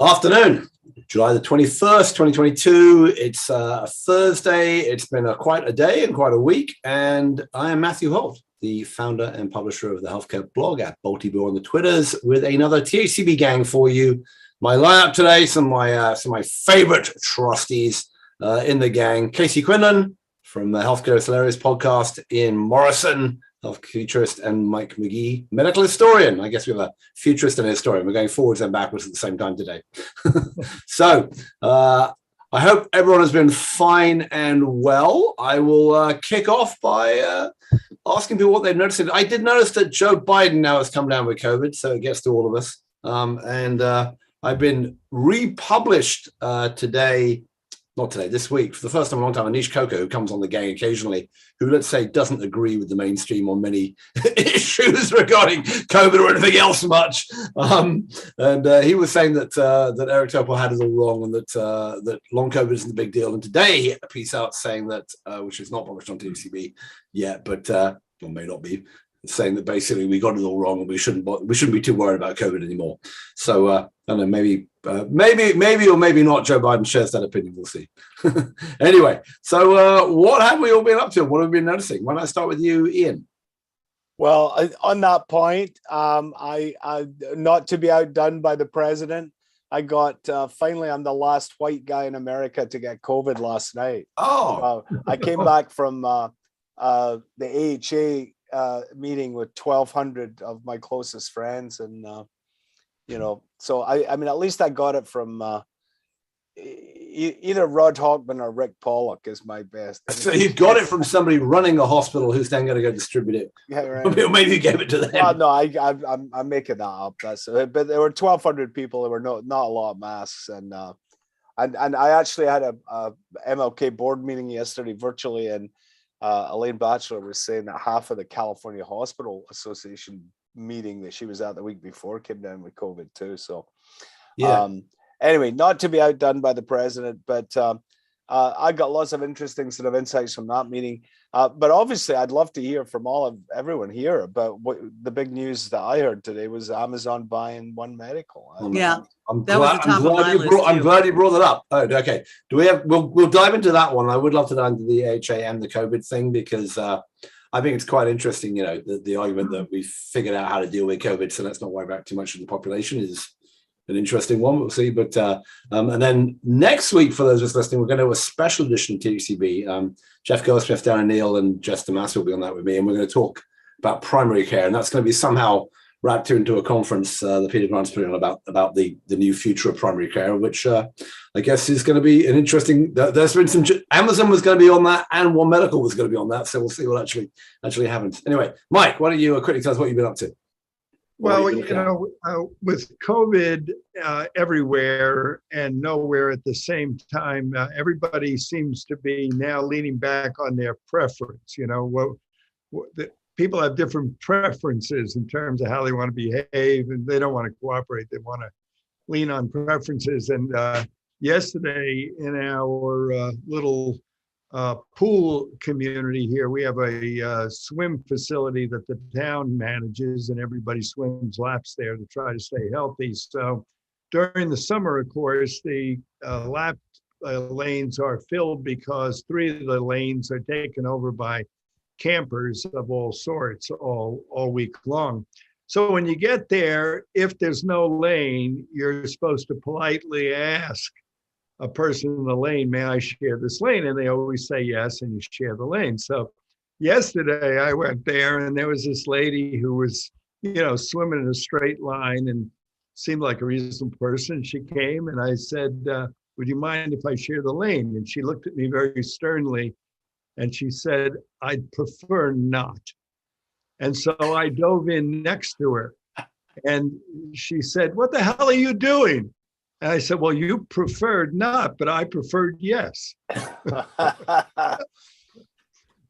Afternoon, July the 21st, 2022. It's a Thursday. It's been quite a day and quite a week. And I am Matthew Holt, the founder and publisher of the healthcare blog at Bolty on the Twitters, with another THCB gang for you. My lineup today, some of my favorite trustees in the gang: Casey Quinlan from the Healthcare is Hilarious podcast, Ian Morrison, health futurist, and Mike Magee, medical historian. I guess we have a futurist and a historian. We're going forwards and backwards at the same time today. So I hope everyone has been fine and well. I will kick off by asking people what they've noticed. I did notice that Joe Biden now has come down with COVID, so it gets to all of us. I've been republished this week, for the first time in a long time, Anish Coco, who comes on the gang occasionally, who, let's say, doesn't agree with the mainstream on many issues regarding COVID or anything else much. He was saying that Eric Topol had it all wrong and that long COVID isn't a big deal. And today, he had a piece out saying that, which is not published on THCB yet, but or may not be, saying that basically we got it all wrong and we shouldn't be too worried about COVID anymore. So I don't know, maybe or maybe not. Joe Biden shares that opinion. We'll see. Anyway, so what have we all been up to? What have we been noticing? Why don't I start with you, Ian? Well, on that point, I not to be outdone by the president, I got finally, I'm the last white guy in America to get COVID last night. Oh, I came back from the AHA meeting with 1,200 of my closest friends, and so I mean, at least I got it from either Rod Hochman or Rick Pollock is my best. So you got it from somebody running a hospital who's then going to go distribute it. Yeah, right. Or maybe you gave it to them. No, I'm making that up. That's it. But there were 1,200 people. There were not a lot of masks, and I actually had a MLK board meeting yesterday virtually, and Elaine Batchelor was saying that half of the California Hospital Association meeting that she was at the week before came down with COVID too. So, yeah. Anyway, not to be outdone by the president, but I got lots of interesting sort of insights from that meeting. But obviously, I'd love to hear from everyone here about what the big news that I heard today was Amazon buying One Medical. Yeah, I'm glad you brought that up. Oh, okay. We'll dive into that one. I would love to dive into the AHA and the COVID thing, because I think it's quite interesting. The argument that we've figured out how to deal with COVID, so let's not worry about too much of the population, is an interesting one. We'll see. But and then next week, for those of us listening, we're going to do a special edition of THCB. Jeff Goldsmith, Darren Neal, and Jess Damas will be on that with me, and we're going to talk about primary care, and that's going to be somehow wrapped into a conference that Peter Grant's putting on about the new future of primary care, which I guess is going to be an interesting. There's been some. Amazon was going to be on that, and One Medical was going to be on that, so we'll see what actually happens. Anyway, Mike, why don't you quickly tell us what you've been up to? Well, with COVID everywhere and nowhere at the same time, everybody seems to be now leaning back on their preference. People have different preferences in terms of how they want to behave, and they don't want to cooperate. They want to lean on preferences. And yesterday in our little pool community here, we have a swim facility that the town manages, and everybody swims laps there to try to stay healthy. So during the summer, of course, the lap lanes are filled because 3 of the lanes are taken over by campers of all sorts all week long. So when you get there, if there's no lane, you're supposed to politely ask a person in the lane, may I share this lane? And they always say yes, and you share the lane. So yesterday I went there, and there was this lady who was, swimming in a straight line and seemed like a reasonable person. She came and I said, would you mind if I share the lane? And she looked at me very sternly and she said, I'd prefer not. And so I dove in next to her, and she said, what the hell are you doing? And I said, well, you preferred not, but I preferred yes.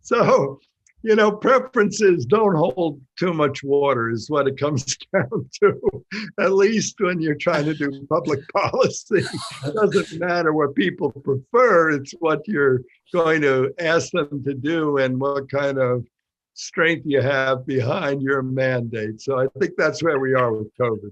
So, preferences don't hold too much water is what it comes down to, at least when you're trying to do public policy. It doesn't matter what people prefer, it's what you're going to ask them to do and what kind of strength you have behind your mandate. So I think that's where we are with COVID.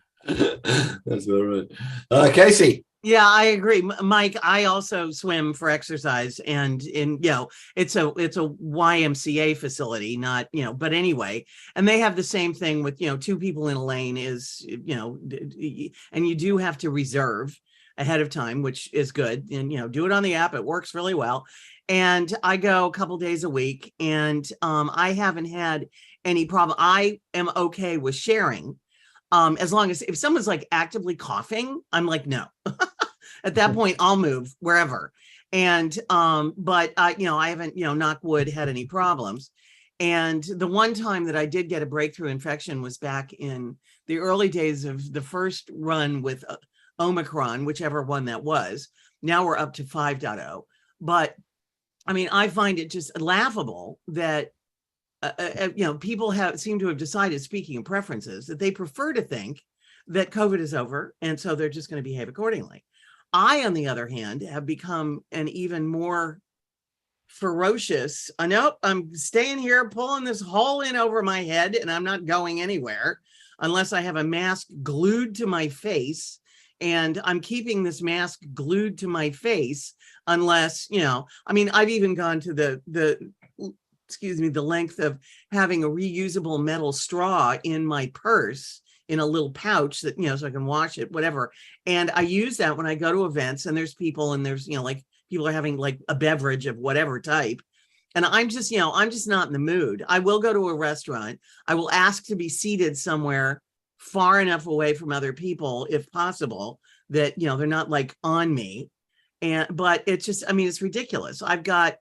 That's all right. Casey. Yeah, I agree, Mike. I also swim for exercise, and it's a YMCA facility, not but anyway, and they have the same thing with 2 people in a lane is and you do have to reserve ahead of time, which is good, and do it on the app. It works really well, and I go a couple days a week, and I haven't had any problem. I am okay with sharing. As long as if someone's like actively coughing, I'm like, no. At that point, I'll move wherever. And but I haven't, knock wood, had any problems. And the one time that I did get a breakthrough infection was back in the early days of the first run with Omicron, whichever one that was. Now we're up to 5.0. But I mean, I find it just laughable that people seem to have decided, speaking of preferences, that they prefer to think that COVID is over, and so they're just going to behave accordingly. I, on the other hand, have become an even more ferocious. Nope, I'm staying here, pulling this hole in over my head, and I'm not going anywhere unless I have a mask glued to my face. And I'm keeping this mask glued to my face unless, I mean, I've even gone to the length of having a reusable metal straw in my purse in a little pouch that, so I can wash it, whatever. And I use that when I go to events and there's people and there's, like people are having like a beverage of whatever type. And I'm just not in the mood. I will go to a restaurant. I will ask to be seated somewhere far enough away from other people, if possible, that, they're not like on me. But it's just, I mean, it's ridiculous. I've got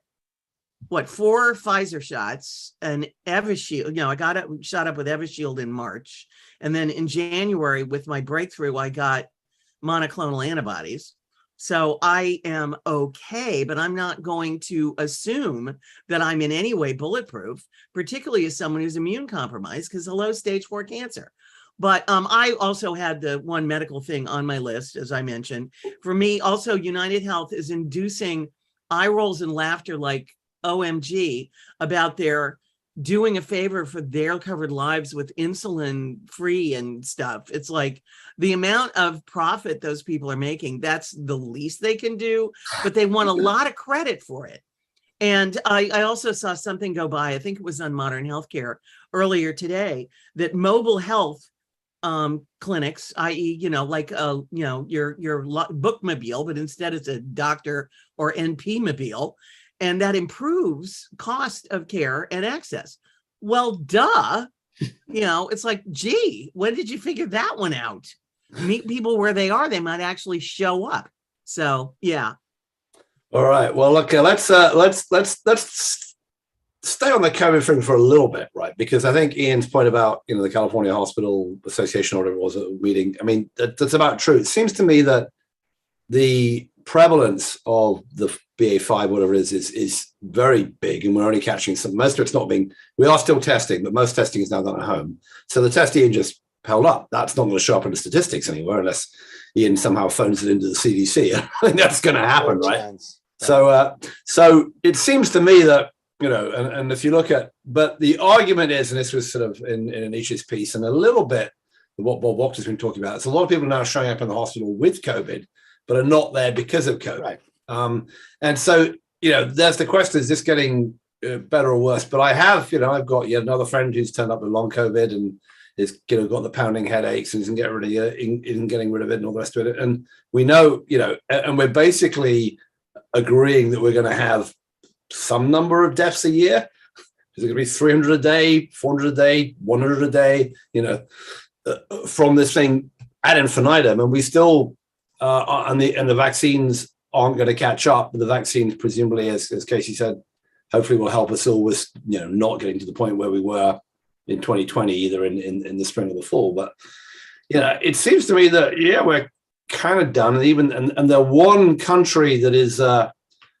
4 Pfizer shots and Evishield. I got shot up with Evishield in March. And then in January with my breakthrough, I got monoclonal antibodies. So I am okay, but I'm not going to assume that I'm in any way bulletproof, particularly as someone who's immune compromised, because hello, stage 4 cancer. But I also had the one medical thing on my list, as I mentioned. For me, also, United Health is inducing eye rolls and laughter like OMG about their doing a favor for their covered lives with insulin free and stuff. It's like the amount of profit those people are making, that's the least they can do, but they want a lot of credit for it. And I also saw something go by, I think it was on Modern Healthcare earlier today, that mobile health clinics, i.e., like your bookmobile, but instead it's a doctor or NP mobile, and that improves cost of care and access. Well, duh. It's like, gee, when did you figure that one out? Meet people where they are, they might actually show up. So, yeah. All right. Well, look, let's stay on the COVID thing for a little bit, right? Because I think Ian's point about, the California Hospital Association or whatever it was at a meeting, I mean, that's about true. It seems to me that the prevalence of the BA5, whatever it is very big, and we're only catching some. Most of it's not being, we are still testing, but most testing is now done at home. So the testing just held up. That's not going to show up in the statistics anywhere unless Ian somehow phones it into the CDC. I think that's going to happen, right? So it seems to me that, and if you look at, but the argument is, and this was sort of in Anish's piece, and a little bit what Bob Wachter has been talking about, it's a lot of people now showing up in the hospital with COVID, but are not there because of COVID. Right. And so, there's the question, is this getting better or worse? But I have, I've got yet another friend who's turned up with long COVID and is, got the pounding headaches and isn't getting rid of it and all the rest of it. And we know, and we're basically agreeing that we're going to have some number of deaths a year. Is it going to be 300 a day, 400 a day, 100 a day, from this thing ad infinitum? And we still, and the vaccines aren't going to catch up, but the vaccines presumably, as Casey said, hopefully will help us all with, not getting to the point where we were in 2020, either in the spring or the fall. But, it seems to me that, we're kind of done. And the one country that is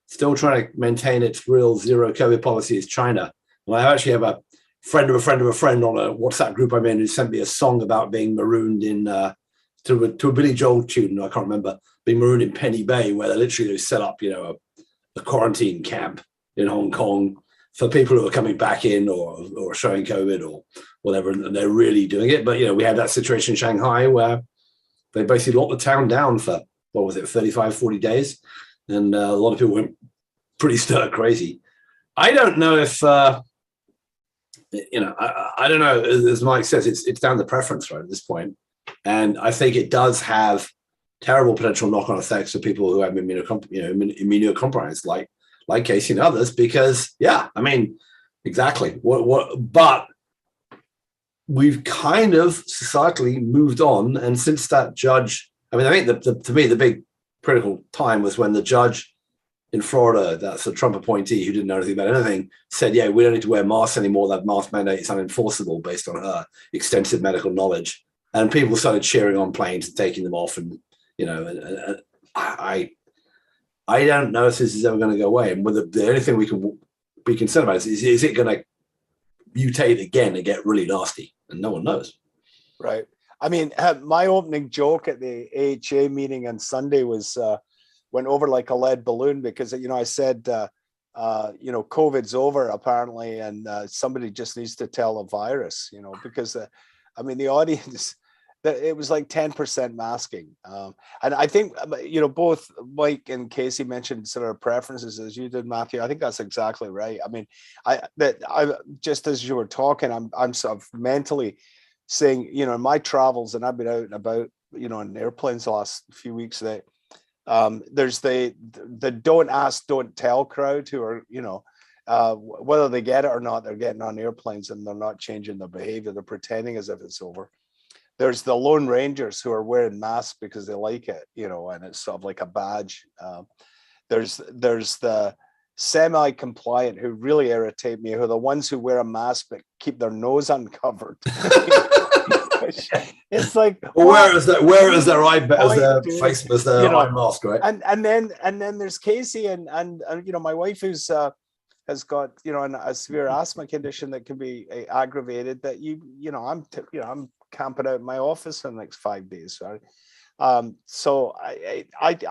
still trying to maintain its real zero COVID policy is China. And I actually have a friend of a friend of a friend on a WhatsApp group I'm in who sent me a song about being marooned in to a Billy Joel tune, I can't remember, being marooned in Penny Bay, where they literally set up, a quarantine camp in Hong Kong for people who are coming back in or showing COVID or whatever, and they're really doing it. But, we had that situation in Shanghai where they basically locked the town down for, 35, 40 days. And a lot of people went pretty stir crazy. I don't know if, I don't know, as Mike says, it's down to preference right at this point. And I think it does have terrible potential knock-on effects for people who have immunocompromised, like Casey and others, because exactly but we've kind of societally moved on. And since that judge, I think to me the big critical time was when the judge in Florida, that's a Trump appointee who didn't know anything about anything, said, yeah, we don't need to wear masks anymore. That mask mandate is unenforceable based on her extensive medical knowledge. And people started cheering on planes and taking them off. And, I don't know if this is ever going to go away. And whether the only thing we can be concerned about is it going to mutate again and get really nasty? And no one knows. Right. I mean, my opening joke at the AHA meeting on Sunday was went over like a lead balloon because, I said, COVID's over apparently, and somebody just needs to tell a virus, because, the audience, it was like 10% masking. And I think, both Mike and Casey mentioned sort of preferences as you did, Matthew. I think that's exactly right. I just as you were talking, I'm sort of mentally saying, in my travels, and I've been out and about, in airplanes the last few weeks, there's the don't ask, don't tell crowd who are, whether they get it or not, they're getting on airplanes and they're not changing their behavior. They're pretending as if it's over. There's the Lone Rangers who are wearing masks because they like it, and it's sort of like a badge. There's the semi-compliant who really irritate me, who are the ones who wear a mask but keep their nose uncovered. It's like, where is their eye face, as their eye mask, right? And then there's Casey and my wife who's has got a severe asthma condition that can be aggravated. That I'm camping out in my office in the next 5 days. Right? So I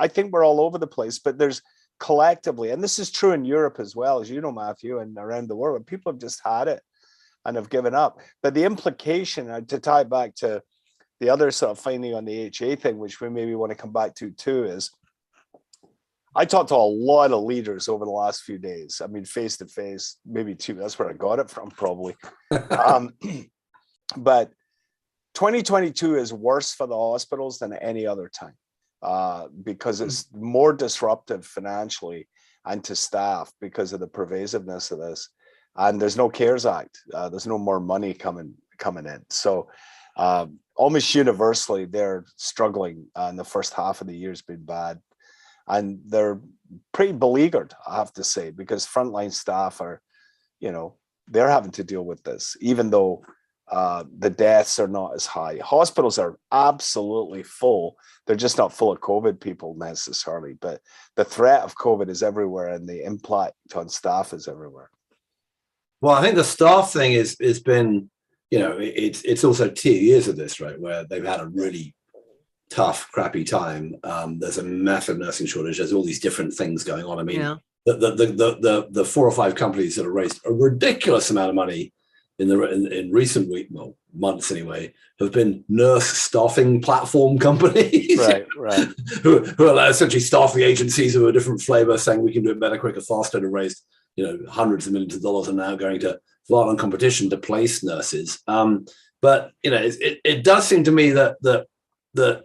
think we're all over the place, but there's collectively, and this is true in Europe as well, as Matthew, and around the world, people have just had it and have given up. But the implication, to tie back to the other sort of finding on the HA thing, which we maybe want to come back to too, is I talked to a lot of leaders over the last few days. Face to face, maybe two. That's where I got it from, probably. But 2022 is worse for the hospitals than any other time because it's more disruptive financially and to staff because of the pervasiveness of this. And there's no CARES Act. There's no more money coming in. So almost universally, they're struggling. And the first half of the year has been bad. And they're pretty beleaguered, I have to say, because frontline staff are, they're having to deal with this, even though the deaths are not as high. Hospitals are absolutely full. They're just not full of COVID people necessarily, but the threat of COVID is everywhere and the impact on staff is everywhere. Well, I think the staff thing has been, it's also 2 years of this, right, where they've had a really tough, crappy time. There's a massive nursing shortage. There's all these different things going on. The 4 or 5 companies that have raised a ridiculous amount of money in recent months anyway, have been nurse staffing platform companies, right, who are essentially staffing agencies of a different flavor, saying we can do it better, quicker, faster, to raise hundreds of millions of dollars, and now going to violent competition to place nurses. But it does seem to me that they're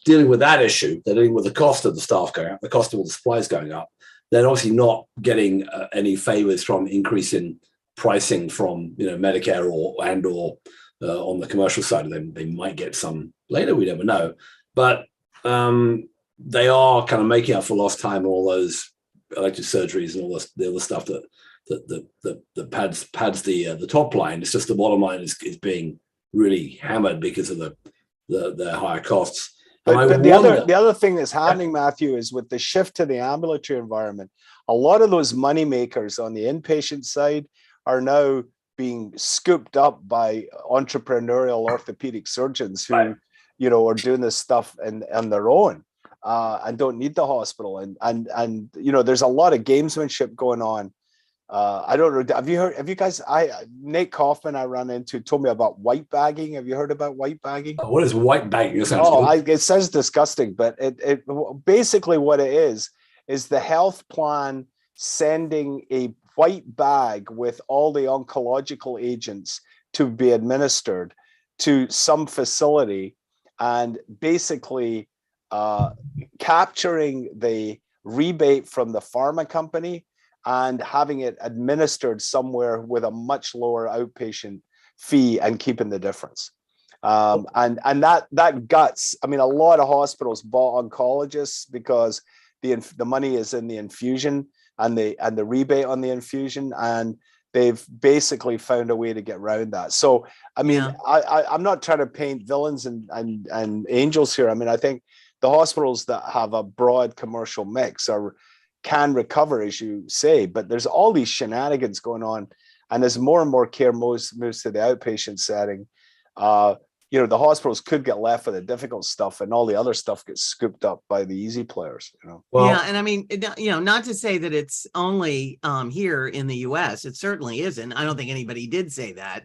dealing with that issue. They're dealing with the cost of the staff going up, the cost of all the supplies going up. They're obviously not getting any favors from increase in pricing from Medicare or on the commercial side of them. They might get some later, we never know, but they are kind of making up for lost time, all those elective surgeries and all the other stuff that pads the top line. It's just the bottom line is being really hammered because of the higher costs. But the other thing that's happening, Matthew, is with the shift to the ambulatory environment, a lot of those money makers on the inpatient side are now being scooped up by entrepreneurial orthopedic surgeons who, are doing this stuff on their own. and don't need the hospital. And you know, there's a lot of gamesmanship going on. I don't know. Have you guys, Nate Kaufman I ran into told me about white bagging. Have you heard about white bagging? What is white bagging? It sounds disgusting, but it basically what it is the health plan sending a white bag with all the oncological agents to be administered to some facility, and basically capturing the rebate from the pharma company and having it administered somewhere with a much lower outpatient fee and keeping the difference. And that guts. I mean, a lot of hospitals bought oncologists because the money is in the infusion and the rebate on the infusion, and they've basically found a way to get around that. So, I mean, I'm not trying to paint villains and angels here. I mean, I think the hospitals that have a broad commercial mix can recover, as you say, but there's all these shenanigans going on, and as more and more care moves to the outpatient setting, you know, the hospitals could get left with the difficult stuff, and all the other stuff gets scooped up by the easy players. You know. Well, yeah, and I mean, you know, not to say that it's only here in the U.S. It certainly isn't. I don't think anybody did say that,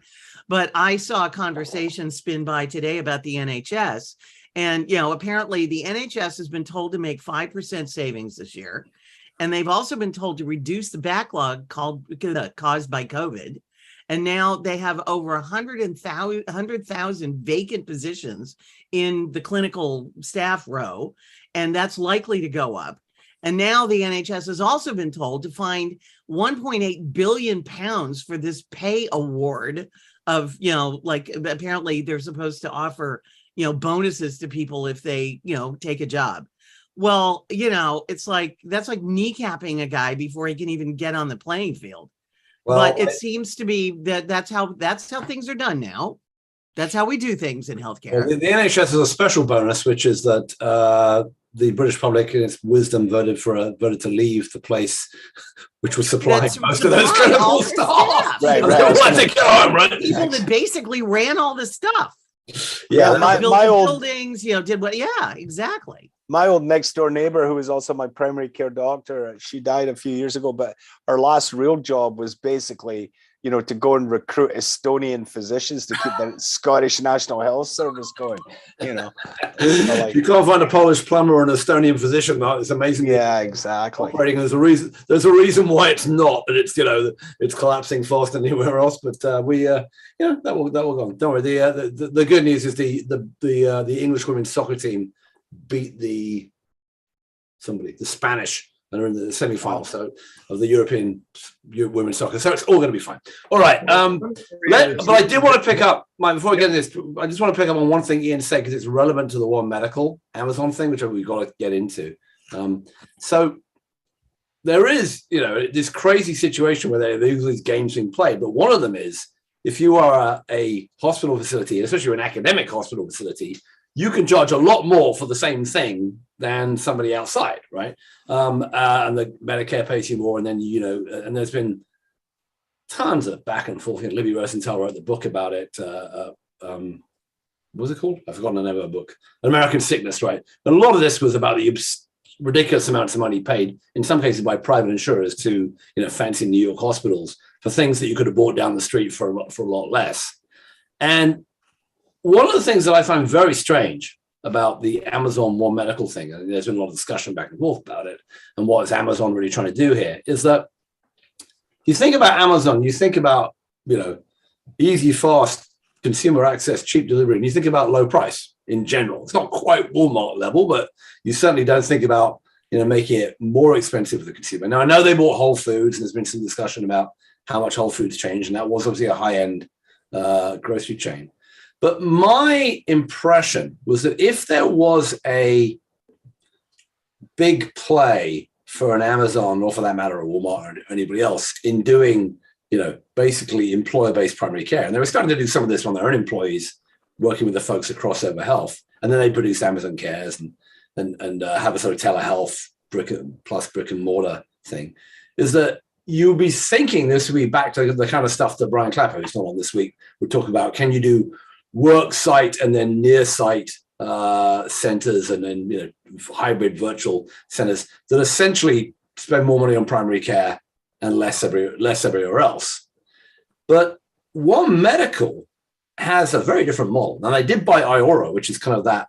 but I saw a conversation spin by today about the NHS, and you know, apparently the NHS has been told to make 5% savings this year. And they've also been told to reduce the backlog caused by COVID. And now they have over 100,000 vacant positions in the clinical staff row, and that's likely to go up. And now the NHS has also been told to find 1.8 billion pounds for this pay award of, you know, like apparently they're supposed to offer, you know, bonuses to people if they, you know, take a job. Well, you know, it's like, that's like kneecapping a guy before he can even get on the playing field. Well, but it seems to be that's how things are done now. That's how we do things in healthcare. Well, the NHS has a special bonus, which is that the British public, in its wisdom, voted to leave the place which was supplying most of those clinical staff. Right. People that basically ran all the stuff. Yeah, my old buildings, you know, did what? Yeah, exactly. My old next door neighbor, who was also my primary care doctor, she died a few years ago, but her last real job was basically, you know, to go and recruit Estonian physicians to keep the Scottish National Health Service going, you know. So like, you can't find a Polish plumber or an Estonian physician, though. It's amazing. Yeah, exactly. Operating, there's a reason why it's not, and it's, you know, it's collapsing faster than anywhere else. But that will go on. Don't worry. The good news is the English women's soccer team beat the Spanish and are in the semi-final of the European women's soccer. So it's all going to be fine. All right. But I did want to pick up, Mike, before I get into this, I just want to pick up on one thing Ian said, because it's relevant to the One Medical Amazon thing, which we've got to get into. So there is, you know, this crazy situation where there are these games being played, but one of them is if you are a hospital facility, especially an academic hospital facility, you can charge a lot more for the same thing than somebody outside, right? And the Medicare pays you more, and then, you know, and there's been tons of back and forth. Libby Rosenthal wrote the book about it. What was it called? I've forgotten the name of the book. American Sickness, right? And a lot of this was about the ridiculous amounts of money paid, in some cases by private insurers, to, you know, fancy New York hospitals for things that you could have bought down the street for a lot less. And one of the things that I find very strange about the Amazon One Medical thing, and there's been a lot of discussion back and forth about it, and what is Amazon really trying to do here, is that you think about Amazon, you think about, you know, easy, fast, consumer access, cheap delivery, and you think about low price in general. It's not quite Walmart level, but you certainly don't think about, you know, making it more expensive for the consumer. Now, I know they bought Whole Foods, and there's been some discussion about how much Whole Foods changed, and that was obviously a high-end grocery chain. But my impression was that if there was a big play for an Amazon, or for that matter, a Walmart or anybody else, in doing, you know, basically employer-based primary care, and they were starting to do some of this on their own employees, working with the folks at Crossover Health, and then they produced Amazon Cares and have a sort of telehealth brick and mortar thing, is that you'll be thinking this would be back to the kind of stuff that Brian Clapper, who's not on this week, would talk about. Can you do work site and then near site centers and then hybrid virtual centers that essentially spend more money on primary care and less everywhere else. But One Medical has a very different model. Now, they did buy Iora, which is kind of that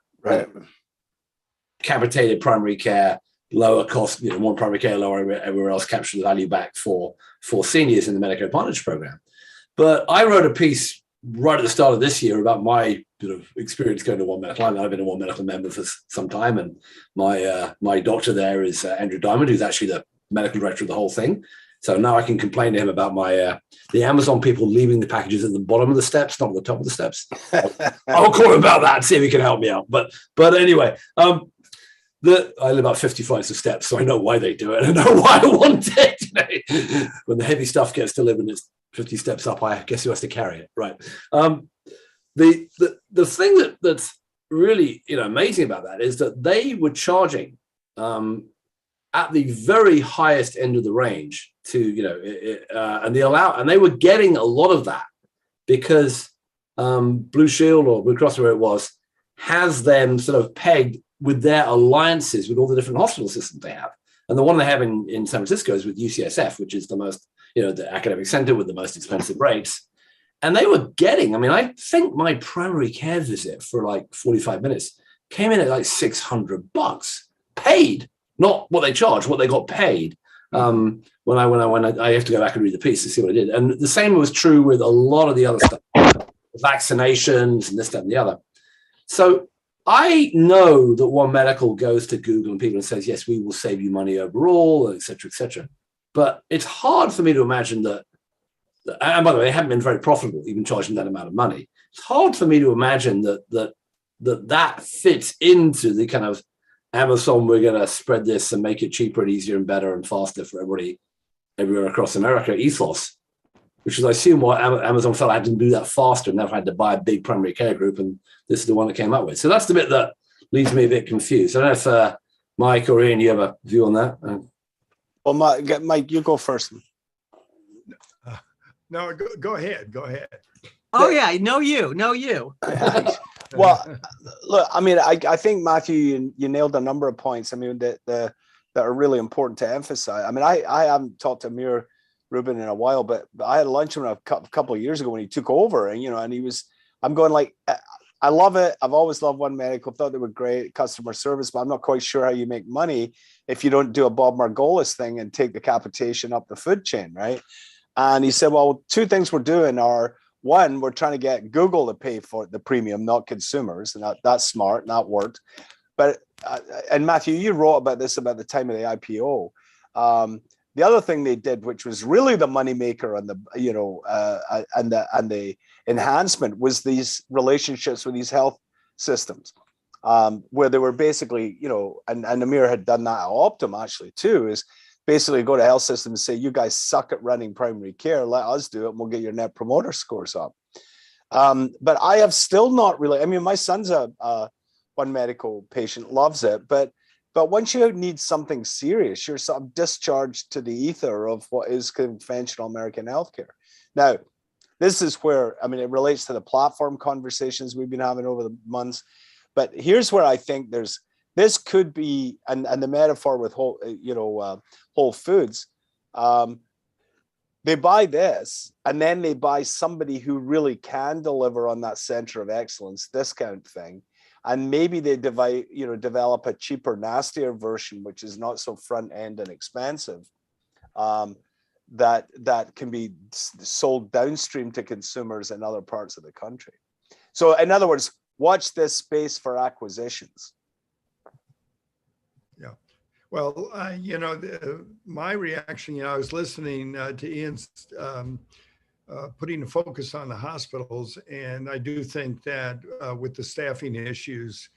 capitated primary care, lower cost, more primary care, lower everywhere else, capture the value back for seniors in the Medicare Advantage program. But I wrote a piece right at the start of this year about my experience going to One Medical. I've been a One Medical member for some time, and my doctor there is Andrew Diamond, who's actually the medical director of the whole thing. So now I can complain to him about the Amazon people leaving the packages at the bottom of the steps, not at the top of the steps. I'll call him about that and see if he can help me out. But anyway, I live about 50 flights of steps, so I know why they do it. I know why I want it. When the heavy stuff gets delivered and it's 50 steps up, I guess who has to carry it, right? The thing that's really amazing about that is that they were charging at the very highest end of the range and they were getting a lot of that because Blue Shield or Blue Cross, where it was, has them sort of pegged with their alliances with all the different hospital systems they have. And the one they have in San Francisco is with UCSF, which is the most, the academic center with the most expensive rates. And they were getting, I think my primary care visit for like 45 minutes came in at like $600 paid, not what they charged, what they got paid. When I have to go back and read the piece to see what I did. And the same was true with a lot of the other stuff, vaccinations and this, that, and the other. So I know that One Medical goes to Google and people and says, yes, we will save you money overall, et cetera, et cetera. But it's hard for me to imagine that, and by the way, they haven't been very profitable, even charging that amount of money. It's hard for me to imagine that fits into the kind of Amazon, we're going to spread this and make it cheaper and easier and better and faster for everybody everywhere across America ethos, which is, I assume, why Amazon felt I had to do that faster and never had to buy a big primary care group. And this is the one that came up with. So that's the bit that leaves me a bit confused. I don't know if Mike or Ian, you have a view on that? Well, Mike, you go first. No, go ahead. Oh, yeah. Know you. Well, look, I think, Matthew, you nailed a number of points. That are really important to emphasize. I haven't talked to Amir Rubin in a while, but I had lunch with him a couple of years ago when he took over, and he was, I'm going like, I love it. I've always loved One Medical, thought they were great customer service, but I'm not quite sure how you make money if you don't do a Bob Margolis thing and take the capitation up the food chain, right? And he said, well, two things we're doing are, one, we're trying to get Google to pay for the premium, not consumers, and that's smart, and that worked. But and Matthew, you wrote about this about the time of the IPO. The other thing they did, which was really the moneymaker and the enhancement, was these relationships with these health systems, where they were basically, and Amir had done that at Optum actually too, is basically go to health systems and say, you guys suck at running primary care, let us do it and we'll get your net promoter scores up. But I have still not really, my son's a One Medical patient, loves it, but once you need something serious, you're sort of discharged to the ether of what is conventional American healthcare. Now, this is where, it relates to the platform conversations we've been having over the months, but here's where I think this could be, and the metaphor with Whole Foods, they buy this, and then they buy somebody who really can deliver on that center of excellence discount thing, and maybe they develop a cheaper, nastier version, which is not so front end and expensive, that can be sold downstream to consumers in other parts of the country. So, in other words, watch this space for acquisitions. Yeah. Well, my reaction, I was listening to Ian's putting the focus on the hospitals, and I do think that with the staffing issues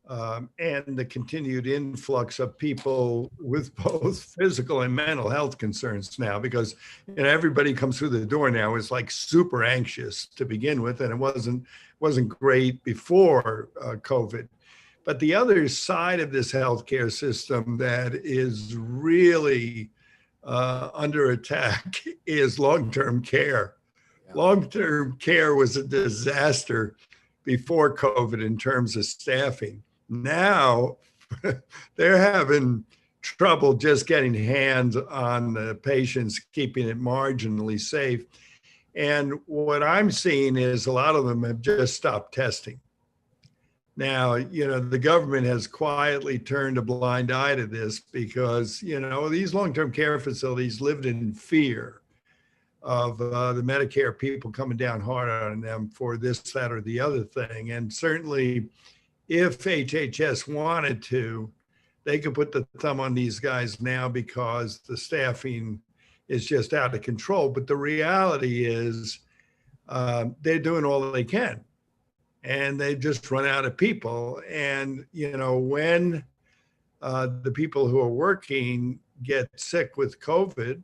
and the continued influx of people with both physical and mental health concerns now, because everybody comes through the door now is like super anxious to begin with, and it wasn't great before COVID. But the other side of this healthcare system that is really under attack is long-term care. Yeah. Long-term care was a disaster before COVID in terms of staffing. Now they're having trouble just getting hands on the patients, keeping it marginally safe. And what I'm seeing is a lot of them have just stopped testing. Now, the government has quietly turned a blind eye to this because, these long-term care facilities lived in fear of the Medicare people coming down hard on them for this, that, or the other thing. And certainly if HHS wanted to, they could put the thumb on these guys now because the staffing is just out of control. But the reality is they're doing all they can, and they just run out of people. And, when the people who are working get sick with COVID,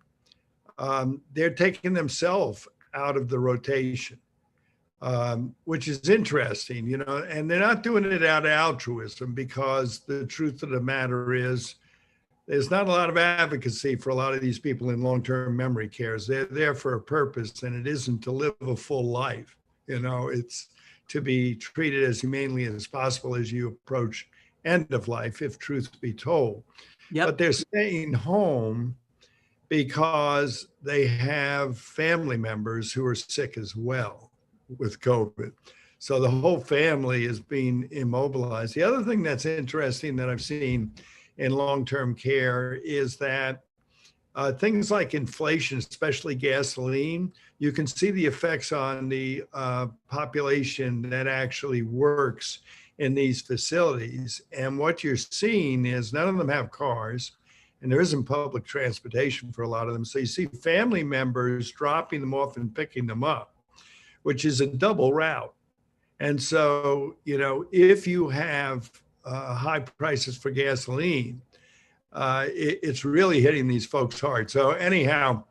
they're taking themselves out of the rotation, which is interesting, and they're not doing it out of altruism, because the truth of the matter is there's not a lot of advocacy for a lot of these people in long-term memory cares. They're there for a purpose, and it isn't to live a full life. It's to be treated as humanely as possible as you approach end of life, if truth be told. Yep. But they're staying home because they have family members who are sick as well with COVID. So the whole family is being immobilized. The other thing that's interesting that I've seen in long-term care is that things like inflation, especially gasoline, you can see the effects on the population that actually works in these facilities. And what you're seeing is none of them have cars, and there isn't public transportation for a lot of them. So you see family members dropping them off and picking them up, which is a double route. And so, if you have high prices for gasoline, it's really hitting these folks hard. So anyhow,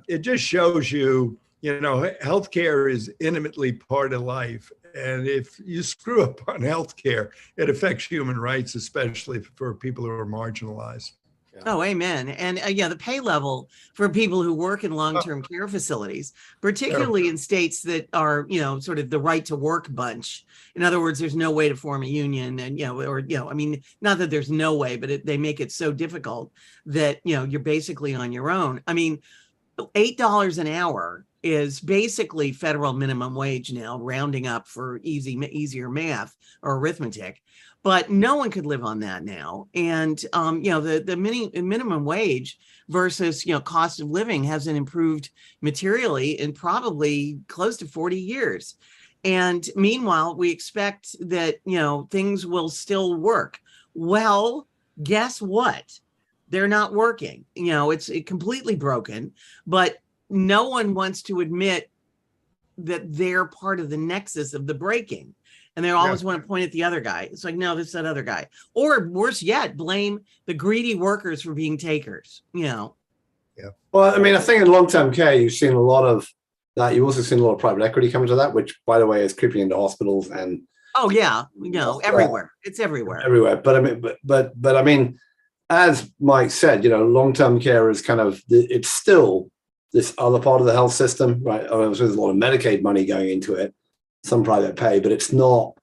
it just shows you, healthcare is intimately part of life. And if you screw up on healthcare, it affects human rights, especially for people who are marginalized. Yeah. Oh, amen. And the pay level for people who work in long-term care facilities, particularly in states that are, sort of the right to work bunch. In other words, there's no way to form a union, and, not that there's no way, but they make it so difficult that, you're basically on your own. I mean, $8 an hour is basically federal minimum wage now, rounding up for easier math or arithmetic. But no one could live on that now. And, the minimum wage versus, cost of living hasn't improved materially in probably close to 40 years. And meanwhile, we expect that, things will still work. Well, guess what? They're not working. It's completely broken, but no one wants to admit that they're part of the nexus of the breaking. And they always want to point at the other guy. It's like, no, this is that other guy. Or worse yet, blame the greedy workers for being takers, Yeah. Well, I think in long-term care, you've seen a lot of that. You've also seen a lot of private equity come into that, which, by the way, is creeping into hospitals and. Oh yeah, everywhere. It's everywhere. Everywhere. But I mean, as Mike said, long-term care is kind of, it's still this other part of the health system, right? There's a lot of Medicaid money going into it, some private pay, but it's not.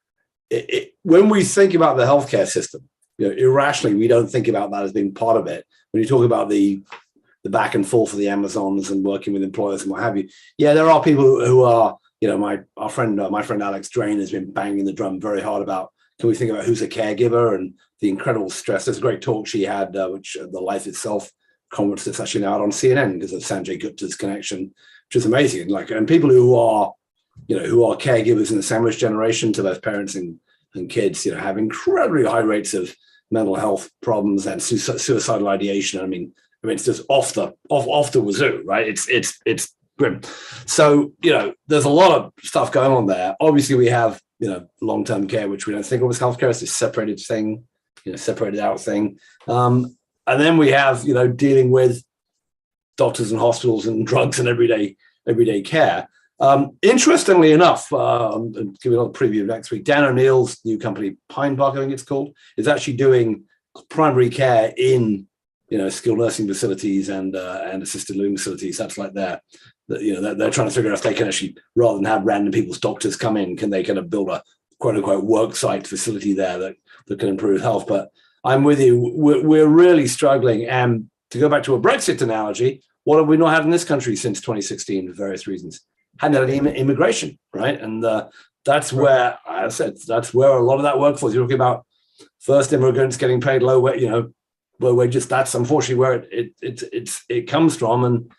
When we think about the healthcare system, irrationally, we don't think about that as being part of it. When you talk about the back and forth of the Amazons and working with employers and what have you, there are people who are, my friend Alex Drain has been banging the drum very hard about, can we think about who's a caregiver and the incredible stress. There's a great talk she had, which the Life Itself conference that's actually now out on CNN because of Sanjay Gupta's connection, which is amazing. And people who are caregivers in the sandwich generation to both parents and kids, have incredibly high rates of mental health problems and suicidal ideation. I mean, it's just off the wazoo, right? It's grim. So, there's a lot of stuff going on there. Obviously, we have, long-term care, which we don't think of as healthcare. It's this separated thing, separated out thing. And then we have, dealing with doctors and hospitals and drugs and everyday care. Interestingly enough, I'm giving a preview of next week, Dan O'Neill's new company, Pine Park, I think it's called, is actually doing primary care in, skilled nursing facilities and assisted living facilities. That's like their they're trying to figure out if they can actually, rather than have random people's doctors come in, can they kind of build a quote unquote work site facility there that can improve health. But I'm with you. We're really struggling. And to go back to a Brexit analogy, what have we not had in this country since 2016 for various reasons? Hadn't had any immigration, right? And that's where I said that's where a lot of that workforce. You're talking about first immigrants getting paid low wages. That's unfortunately where it comes from, and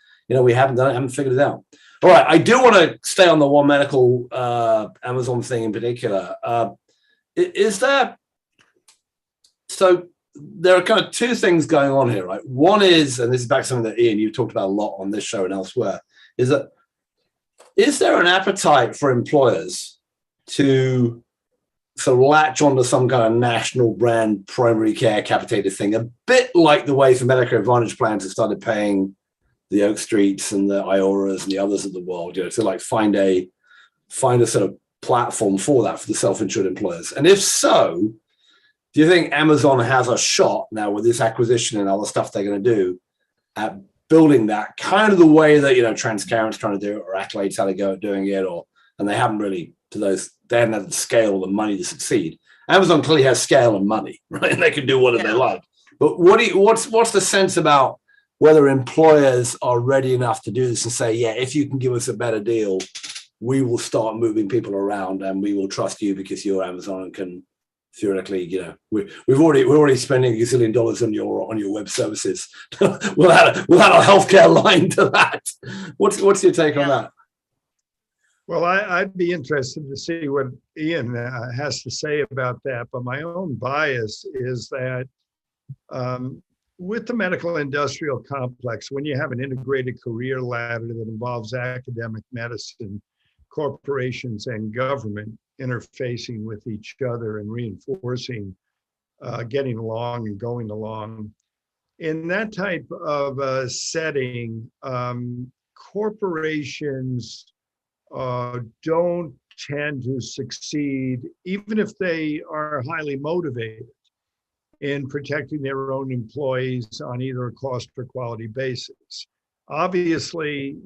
we haven't figured it out. All right, I do want to stay on the One Medical Amazon thing in particular. Is there? So there are kind of two things going on here, right? One is, and this is back to something that Ian, you've talked about a lot on this show and elsewhere, is there an appetite for employers to sort of latch onto some kind of national brand primary care capitated thing, a bit like the way for Medicare Advantage plans have started paying the Oak Streets and the Ioras and the others of the world, to like find a sort of platform for that for the self-insured employers? And if so, do you think Amazon has a shot now with this acquisition and all the stuff they're going to do at building that kind of the way that, Transcarent's trying to do it, or Accolade's how they go at doing it, and they haven't really they haven't had the scale or the money to succeed. Amazon clearly has scale and money, right? And they can do whatever they like. But what's the sense about whether employers are ready enough to do this and say, yeah, if you can give us a better deal, we will start moving people around and we will trust you because you're Amazon and can theoretically, we're already spending $1 gazillion on your web services. we'll add a healthcare line to that. What's your take on that? Well, I'd be interested to see what Ian has to say about that. But my own bias is that with the medical industrial complex, when you have an integrated career ladder that involves academic medicine, corporations, and government interfacing with each other and reinforcing, getting along and going along, in that type of setting, corporations don't tend to succeed, even if they are highly motivated in protecting their own employees on either a cost or quality basis. Obviously,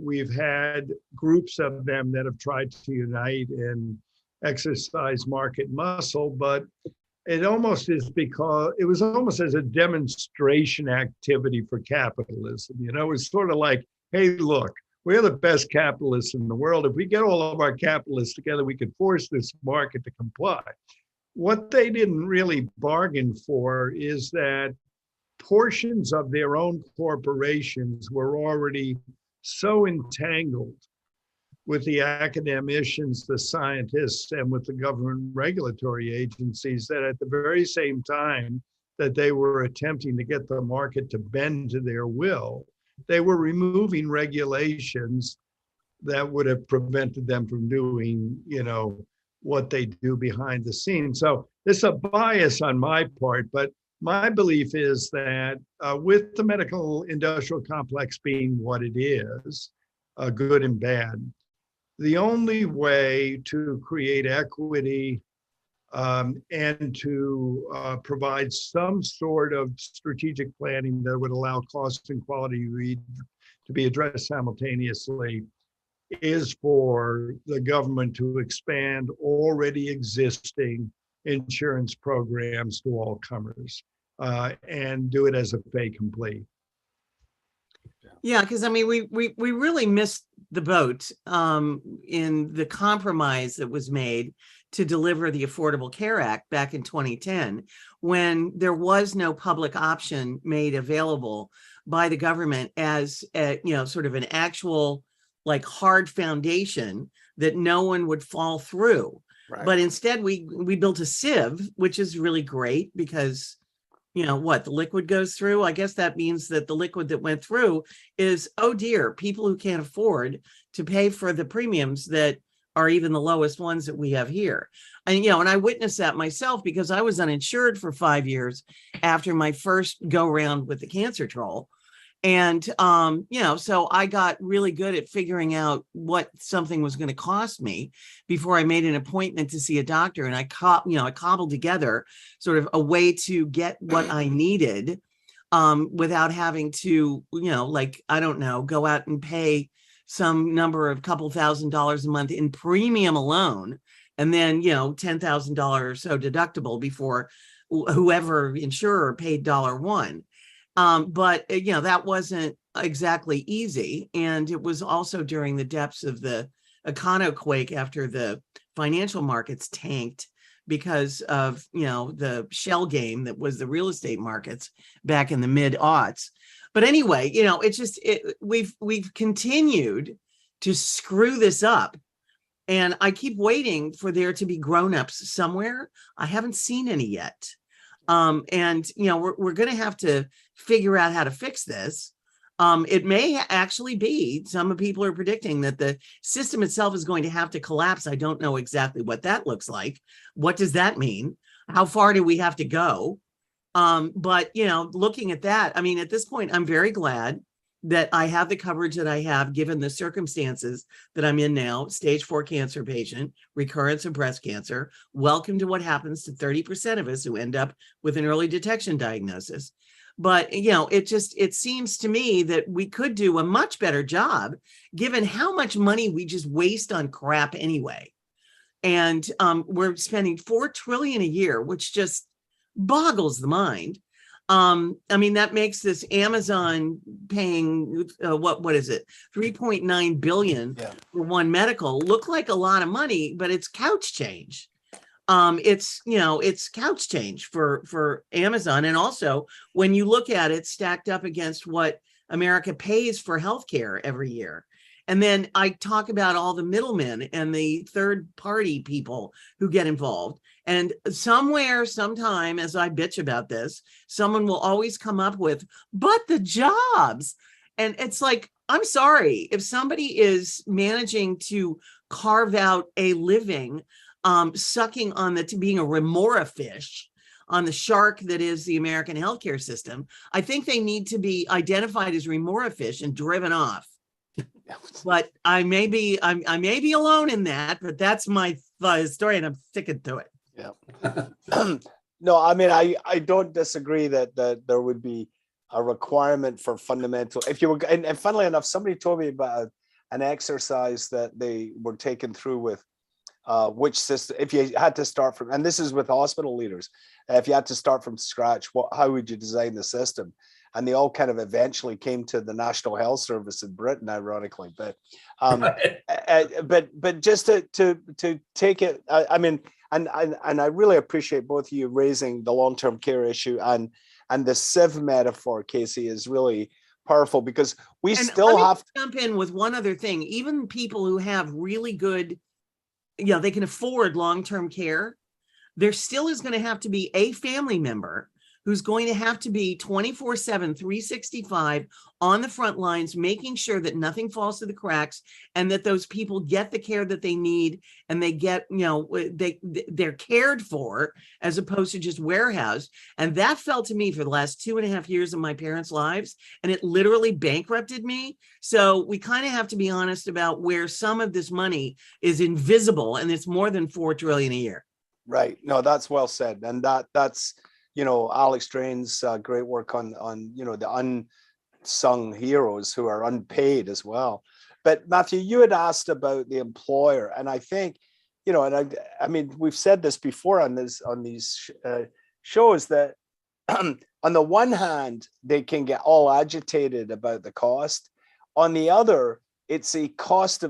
we've had groups of them that have tried to unite and exercise market muscle, but it was almost as a demonstration activity for capitalism. It's sort of like, hey, look, we're the best capitalists in the world. If we get all of our capitalists together, we could force this market to comply. What they didn't really bargain for is that portions of their own corporations were already so entangled with the academicians, the scientists, and with the government regulatory agencies that at the very same time that they were attempting to get the market to bend to their will, they were removing regulations that would have prevented them from doing, what they do behind the scenes. So there's a bias on my part, but my belief is that with the medical industrial complex being what it is, good and bad, the only way to create equity and to provide some sort of strategic planning that would allow cost and quality to be addressed simultaneously is for the government to expand already existing insurance programs to all comers and do it as a fait accompli. Yeah, because we really missed the boat in the compromise that was made to deliver the Affordable Care Act back in 2010, when there was no public option made available by the government as sort of an actual like hard foundation that no one would fall through. Right. But instead we built a sieve, which is really great because the liquid goes through. I guess that means that the liquid that went through is, oh dear, people who can't afford to pay for the premiums that are even the lowest ones that we have here. And, and I witnessed that myself because I was uninsured for 5 years after my first go round with the cancer troll. And, so I got really good at figuring out what something was going to cost me before I made an appointment to see a doctor. And I cobbled together sort of a way to get what I needed without having to, go out and pay some number of couple $1,000s a month in premium alone, and then, $10,000 or so deductible before whoever insurer paid $1. But that wasn't exactly easy. And it was also during the depths of the econoquake after the financial markets tanked because of, the shell game that was the real estate markets back in the mid-aughts. But anyway, we've continued to screw this up. And I keep waiting for there to be grown-ups somewhere. I haven't seen any yet. We're going to have to figure out how to fix this. It may actually be, some people are predicting that the system itself is going to have to collapse. I don't know exactly what that looks like. What does that mean? How far do we have to go? But looking at that, I mean, at this point, I'm very glad that I have the coverage that I have, given the circumstances that I'm in now. Stage 4 cancer patient, recurrence of breast cancer. Welcome to what happens to 30% of us who end up with an early detection diagnosis. But, it seems to me that we could do a much better job given how much money we just waste on crap anyway. And we're spending $4 trillion a year, which just boggles the mind. That makes this Amazon paying what is it, 3.9 billion for one medical look like a lot of money, but it's couch change. It's couch change for Amazon. And also, when you look at it stacked up against what America pays for healthcare every year. And then I talk about all the middlemen and the third party people who get involved. And somewhere, sometime, as I bitch about this, someone will always come up with, but the jobs. And it's like, I'm sorry, if somebody is managing to carve out a living, sucking on being a remora fish on the shark that is the American healthcare system, I think they need to be identified as remora fish and driven off. But I may be alone in that, but that's my story, and I'm sticking to it. Yeah. No, I mean, I don't disagree that there would be a requirement for fundamental. If you were, and funnily enough, somebody told me about an exercise that they were taken through with which system, if you had to start from, and this is with hospital leaders, if you had to start from scratch, how would you design the system? And they all kind of eventually came to the National Health Service in Britain, ironically. But but just to take it, I mean, and I really appreciate both of you raising the long-term care issue, and the Civ metaphor, Casey, is really powerful, because we still have to jump in with one other thing. Even people who have really good, they can afford long-term care, there still is going to have to be a family member who's going to have to be 24/7, 365 on the front lines, making sure that nothing falls to the cracks and that those people get the care that they need, and they get, they're cared for, as opposed to just warehoused. And that fell to me for the last 2.5 years of my parents' lives, and it literally bankrupted me. So we kind of have to be honest about where some of this money is invisible, and it's more than $4 trillion a year. Right. No, that's well said. And that's, Alex Drain's great work on the unsung heroes who are unpaid as well. But Matthew, you had asked about the employer, and I think, and I mean, we've said this before on these shows, that on the one hand, they can get all agitated about the cost. On the other, it's a cost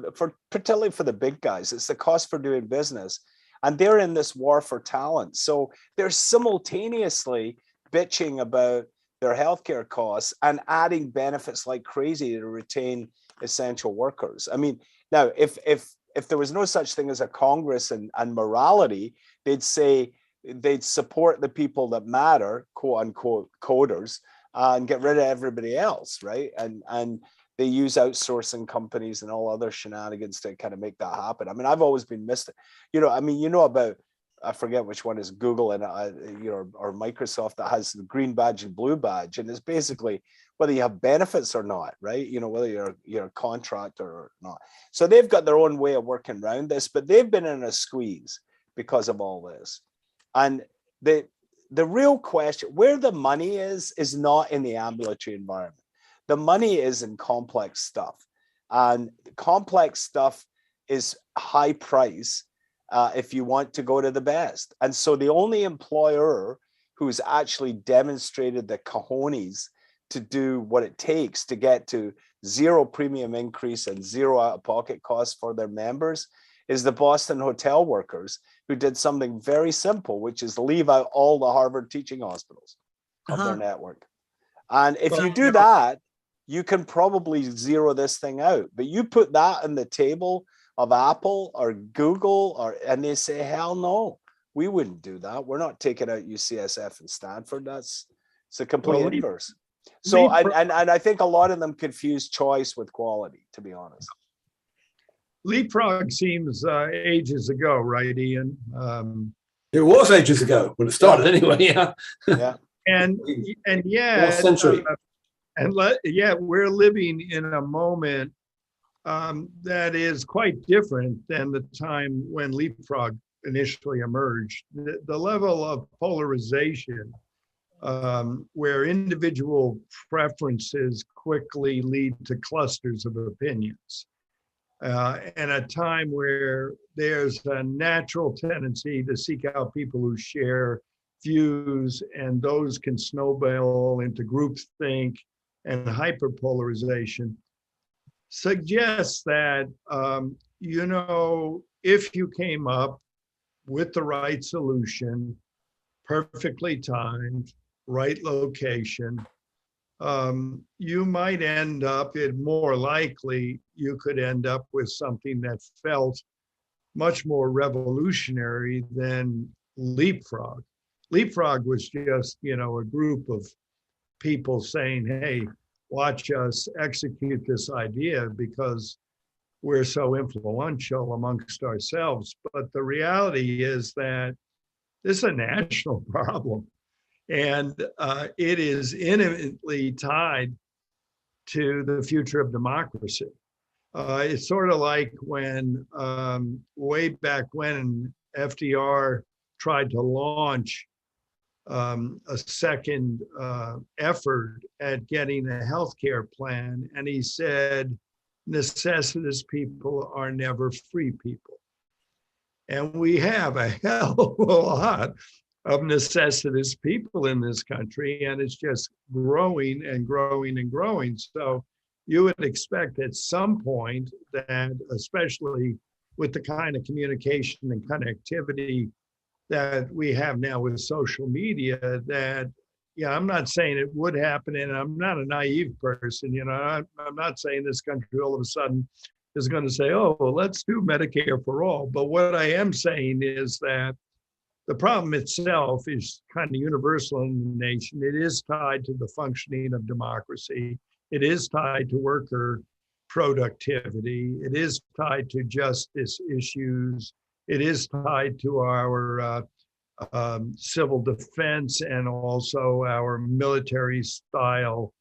particularly for the big guys, it's the cost for doing business. And they're in this war for talent. So they're simultaneously bitching about their healthcare costs and adding benefits like crazy to retain essential workers. I mean, now, if there was no such thing as a Congress and morality, they'd say they'd support the people that matter, quote unquote, coders, and get rid of everybody else, right? And they use outsourcing companies and all other shenanigans to kind of make that happen. I mean, I've always been missed. About, I forget which one is Google and or Microsoft, that has the green badge and blue badge, and it's basically whether you have benefits or not, right? Whether you're a contractor or not. So they've got their own way of working around this, but they've been in a squeeze because of all this. And the real question, where the money is not in the ambulatory environment. The money is in complex stuff. And complex stuff is high price if you want to go to the best. And so the only employer who's actually demonstrated the cojones to do what it takes to get to zero premium increase and zero out-of-pocket costs for their members is the Boston hotel workers, who did something very simple, which is leave out all the Harvard teaching hospitals of their network. And if you do that, you can probably zero this thing out. But you put that on the table of Apple or Google, and they say, hell no, we wouldn't do that. We're not taking out UCSF and Stanford. It's a complete inverse. So, and I think a lot of them confuse choice with quality, to be honest. Leapfrog seems ages ago, right, Ian? It was ages ago when it started, anyway. Yeah. Yeah. And yeah, century. We're living in a moment that is quite different than the time when Leapfrog initially emerged. The level of polarization, where individual preferences quickly lead to clusters of opinions. And a time where there's a natural tendency to seek out people who share views, and those can snowball into groupthink and hyperpolarization, suggests that, if you came up with the right solution, perfectly timed, right location, you might end up, more likely, you could end up with something that felt much more revolutionary than Leapfrog. Leapfrog was just, a group of people saying, hey, watch us execute this idea because we're so influential amongst ourselves. But the reality is that this is a national problem. And it is intimately tied to the future of democracy. It's sort of like when, way back when FDR tried to launch a second effort at getting a healthcare plan, and he said, necessitous people are never free people. And we have a hell of a lot of necessitous people in this country, and it's just growing and growing and growing. So you would expect at some point that, especially with the kind of communication and connectivity that we have now with social media, that, I'm not saying it would happen, and I'm not a naive person, I'm not saying this country all of a sudden is going to say, oh, well, let's do Medicare for all. But what I am saying is that the problem itself is kind of universal in the nation. It is tied to the functioning of democracy. It is tied to worker productivity. It is tied to justice issues. It is tied to our civil defense and also our military style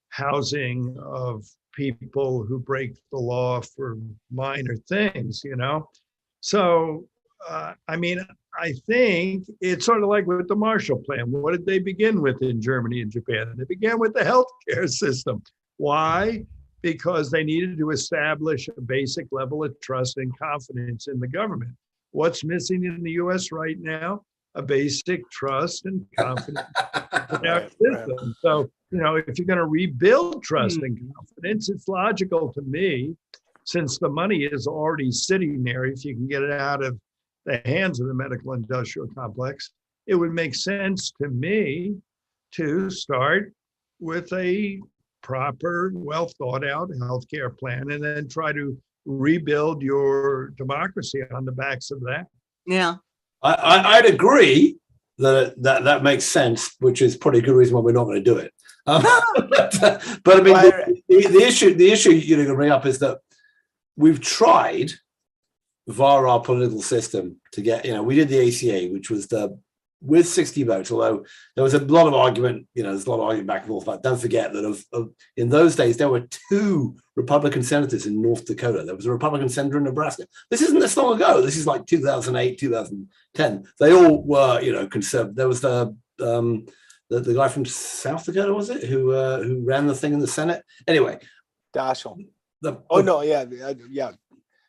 housing of people who break the law for minor things, So, I think it's sort of like with the Marshall Plan. What did they begin with in Germany and Japan? They began with the healthcare system. Why? Because they needed to establish a basic level of trust and confidence in the government. What's missing in the US right now? A basic trust and confidence in our system. So, if you're going to rebuild trust and confidence, it's logical to me, since the money is already sitting there, if you can get it out of the hands of the medical industrial complex, it would make sense to me to start with a proper, well thought out healthcare plan, and then try to rebuild your democracy on the backs of that. Yeah. I'd agree that makes sense, which is probably a good reason why we're not going to do it. But I mean, the issue you're going to bring up is that we've tried via our political system to get, we did the ACA, which was with 60 votes, although there was a lot of argument, there's a lot of argument back and forth about, don't forget that in those days, there were 2 Republican senators in North Dakota. There was a Republican senator in Nebraska. This isn't this long ago. This is like 2008, 2010. They all were, conservative. There was the guy from South Dakota, was it, who ran the thing in the Senate? Anyway. Daschle. Oh no, yeah.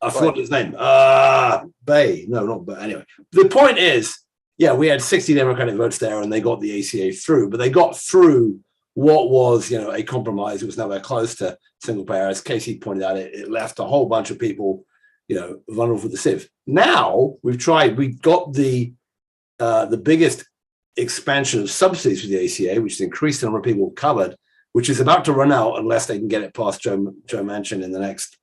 I forgot his name. Bay. No, not Bay. Anyway, the point is, yeah, we had 60 Democratic votes there, and they got the ACA through. But they got through what was, a compromise. It was nowhere close to single payer. As Casey pointed out, it left a whole bunch of people, vulnerable for the sieve. Now we've got the biggest expansion of subsidies for the ACA, which has increased the number of people covered, which is about to run out unless they can get it past Joe Manchin in the next,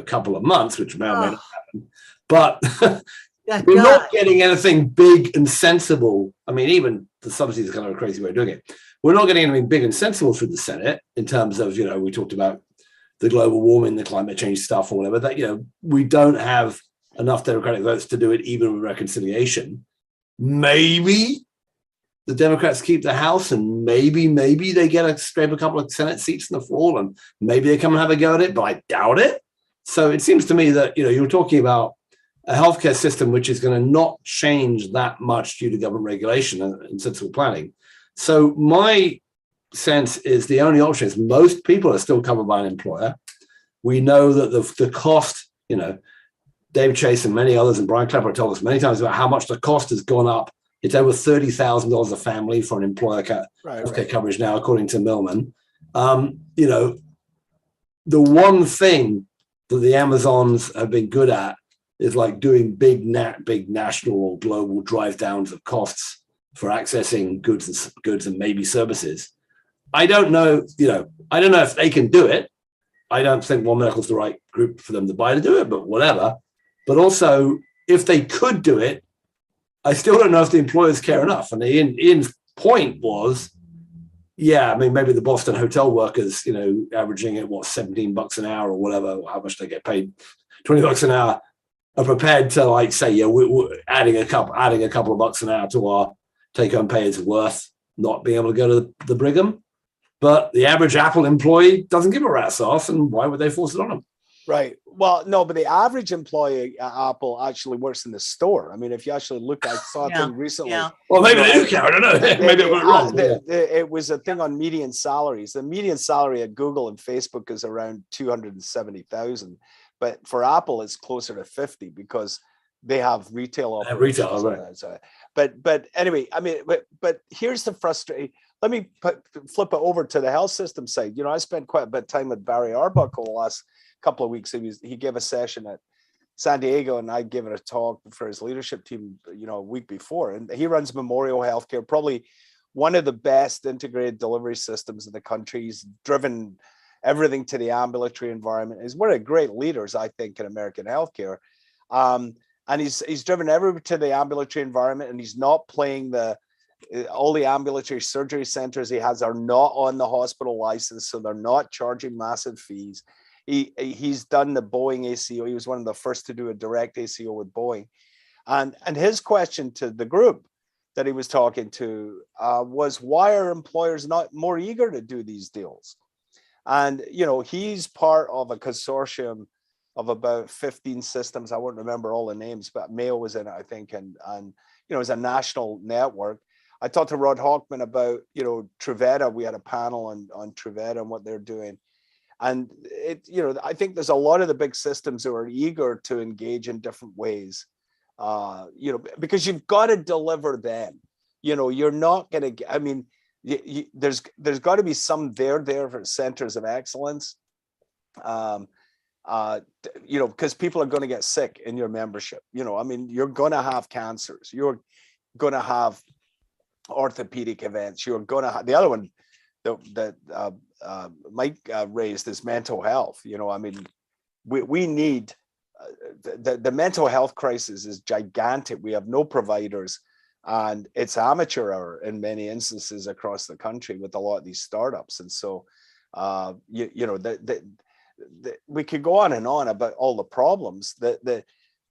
couple of months, which may or may not happen. But we're not getting anything big and sensible. I mean, even the subsidies are kind of a crazy way of doing it. We're not getting anything big and sensible through the Senate in terms of, we talked about the global warming, the climate change stuff or whatever, that, we don't have enough Democratic votes to do it even with reconciliation. Maybe the Democrats keep the House, and maybe they scrape a couple of Senate seats in the fall, and maybe they come and have a go at it, but I doubt it. So it seems to me that, you're talking about a healthcare system which is going to not change that much due to government regulation and sensible planning. So my sense is the only option is most people are still covered by an employer. We know that the cost, Dave Chase and many others and Brian Klepper told us many times about how much the cost has gone up. It's over $30,000 a family for an employer healthcare coverage now, according to Millman. The one thing that the Amazons have been good at is like doing big national or global drive downs of costs for accessing goods and maybe services. I don't know if they can do it. I don't think One Medical's the right group for them to do it, but whatever. But also, if they could do it, I still don't know if the employers care enough. And Ian's point was, maybe the Boston hotel workers, averaging at $17 an hour or whatever, how much they get paid, $20 an hour, are prepared to say, we're adding a couple of bucks an hour to our take-home pay is worth not being able to go to the Brigham. But the average Apple employee doesn't give a rat's ass, and why would they force it on them? Right. Well, no, but the average employee at Apple actually works in the store. I mean, if you actually look, I saw a thing recently. Yeah. Well, maybe they do care. I don't know. Maybe it went wrong. It was a thing on median salaries. The median salary at Google and Facebook is around 270,000, but for Apple, it's closer to 50 because they have retail operations. Right. But anyway, I mean, but here's the frustration. Let me flip it over to the health system side. I spent quite a bit of time with Barry Arbuckle the last couple of weeks. He gave a session at San Diego, and I gave it a talk for his leadership team, a week before. And he runs Memorial Healthcare, probably one of the best integrated delivery systems in the country. He's driven everything to the ambulatory environment. He's one of the great leaders, I think, in American healthcare. And he's driven everything to the ambulatory environment, and he's not playing all the ambulatory surgery centers he has are not on the hospital license, so they're not charging massive fees. He's done the Boeing ACO. He was one of the first to do a direct ACO with Boeing. And his question to the group that he was talking to was, why are employers not more eager to do these deals? And, he's part of a consortium of about 15 systems. I won't remember all the names, but Mayo was in it, I think. And it's a national network. I talked to Rod Hochman about, Truveta. We had a panel on Truveta and what they're doing. And I think there's a lot of the big systems who are eager to engage in different ways, because you've got to deliver them. You're not going to, there's got to be some there for centers of excellence, because people are going to get sick in your membership. You're going to have cancers. You're going to have orthopedic events. You're going to have the other one that Mike raised is mental health. We need the mental health crisis is gigantic. We have no providers, and it's amateur hour in many instances across the country with a lot of these startups. And so, we could go on and on about all the problems.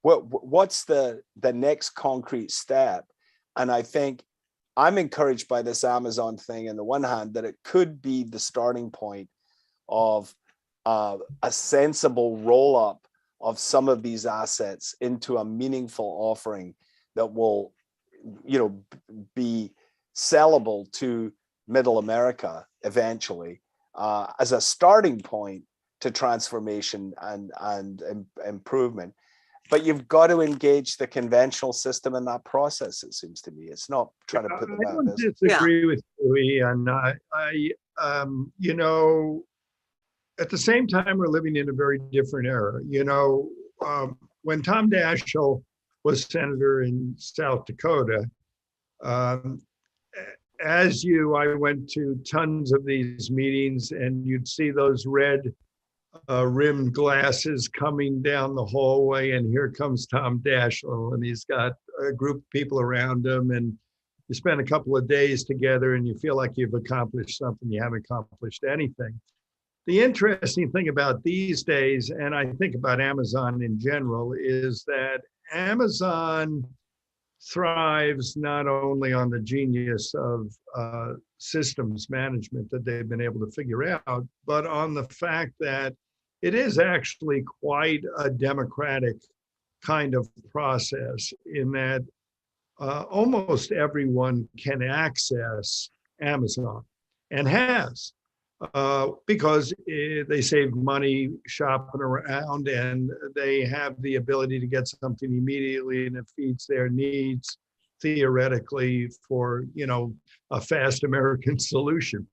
What's the next concrete step? And I think I'm encouraged by this Amazon thing on the one hand, that it could be the starting point of a sensible roll up of some of these assets into a meaningful offering that will, be sellable to middle America eventually, as a starting point to transformation and improvement. But you've got to engage the conventional system in that process, it seems to me. It's not trying to put them out of business. I don't disagree with you, Ian. You know, at the same time, we're living in a very different era. You know, when Tom Daschle was senator in South Dakota, as I went to tons of these meetings, and you'd see those red rimmed glasses coming down the hallway, and here comes Tom Daschle, and he's got a group of people around him, and you spend a couple of days together and you feel like you've accomplished something. You haven't accomplished anything. The interesting thing about these days, and I think about Amazon in general, is that Amazon thrives not only on the genius of systems management that they've been able to figure out, but on the fact that it is actually quite a democratic kind of process, in that almost everyone can access Amazon, and has, because they save money shopping around, and they have the ability to get something immediately, and it feeds their needs theoretically for, you know, a fast American solution.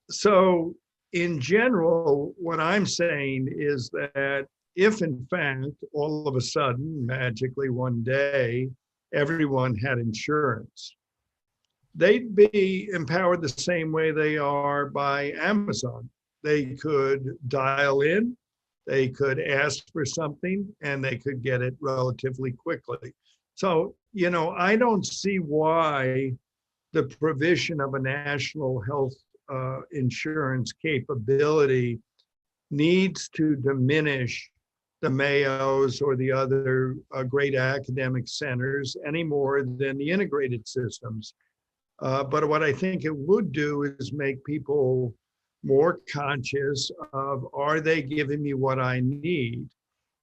So in general, what I'm saying is that if in fact, all of a sudden, magically one day, everyone had insurance, they'd be empowered the same way they are by Amazon. They could dial in, they could ask for something, and they could get it relatively quickly. So, you know, I don't see why the provision of a national health insurance capability needs to diminish the Mayos or the other great academic centers any more than the integrated systems. But what I think it would do is make people more conscious of, are they giving me what I need?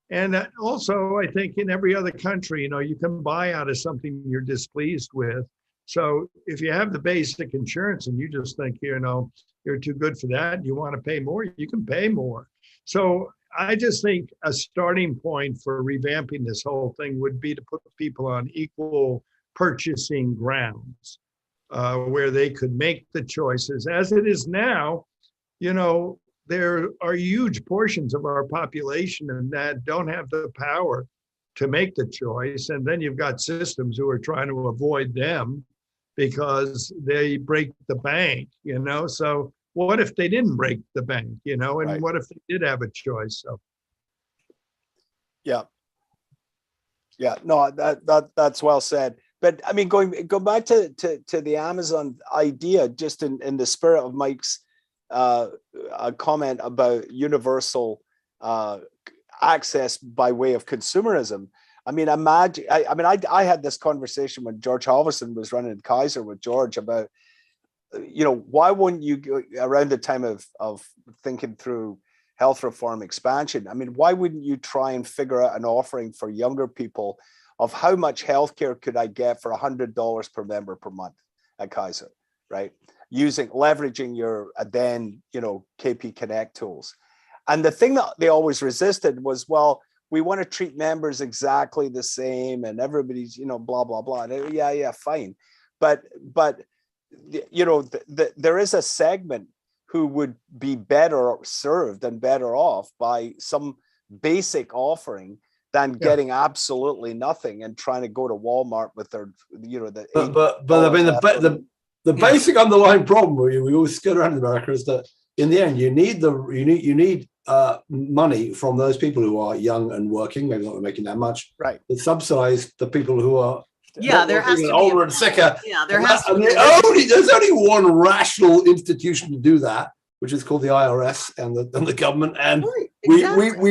And also, I think in every other country, you know, you can buy out of something you're displeased with. So if you have the basic insurance and you just think, you know, you're too good for that, and you want to pay more, you can pay more. So I just think a starting point for revamping this whole thing would be to put people on equal purchasing grounds, where they could make the choices. As it is now, you know, there are huge portions of our population that don't have the power to make the choice. And then you've got systems who are trying to avoid them because they break the bank, you know? So what if they didn't break the bank, you know? And what if they did have a choice? So. Yeah. Yeah, no, that's well said. But I mean, go back to the Amazon idea, just in the spirit of Mike's comment about universal access by way of consumerism. I mean, imagine. I had this conversation when George Halverson was running Kaiser with George about, you know, why wouldn't you go around the time of thinking through health reform expansion? I mean, why wouldn't you try and figure out an offering for younger people of how much healthcare could I get for $100 per member per month at Kaiser, right? Leveraging your then, you know, KP Connect tools. And the thing that they always resisted was, well, we want to treat members exactly the same, and everybody's, you know, blah, blah, blah. Yeah, fine. But you know, there is a segment who would be better served and better off by some basic offering than getting absolutely nothing and trying to go to Walmart with their, you know, the. But I mean, the basic underlying problem we always skirt around in America is that in the end you need money from those people who are young and working, maybe not making that much, right? To subsidize the people who are there has to be older and sicker. Yeah, there has to be. There's only one rational institution to do that, which is called the IRS and the government, and right, exactly.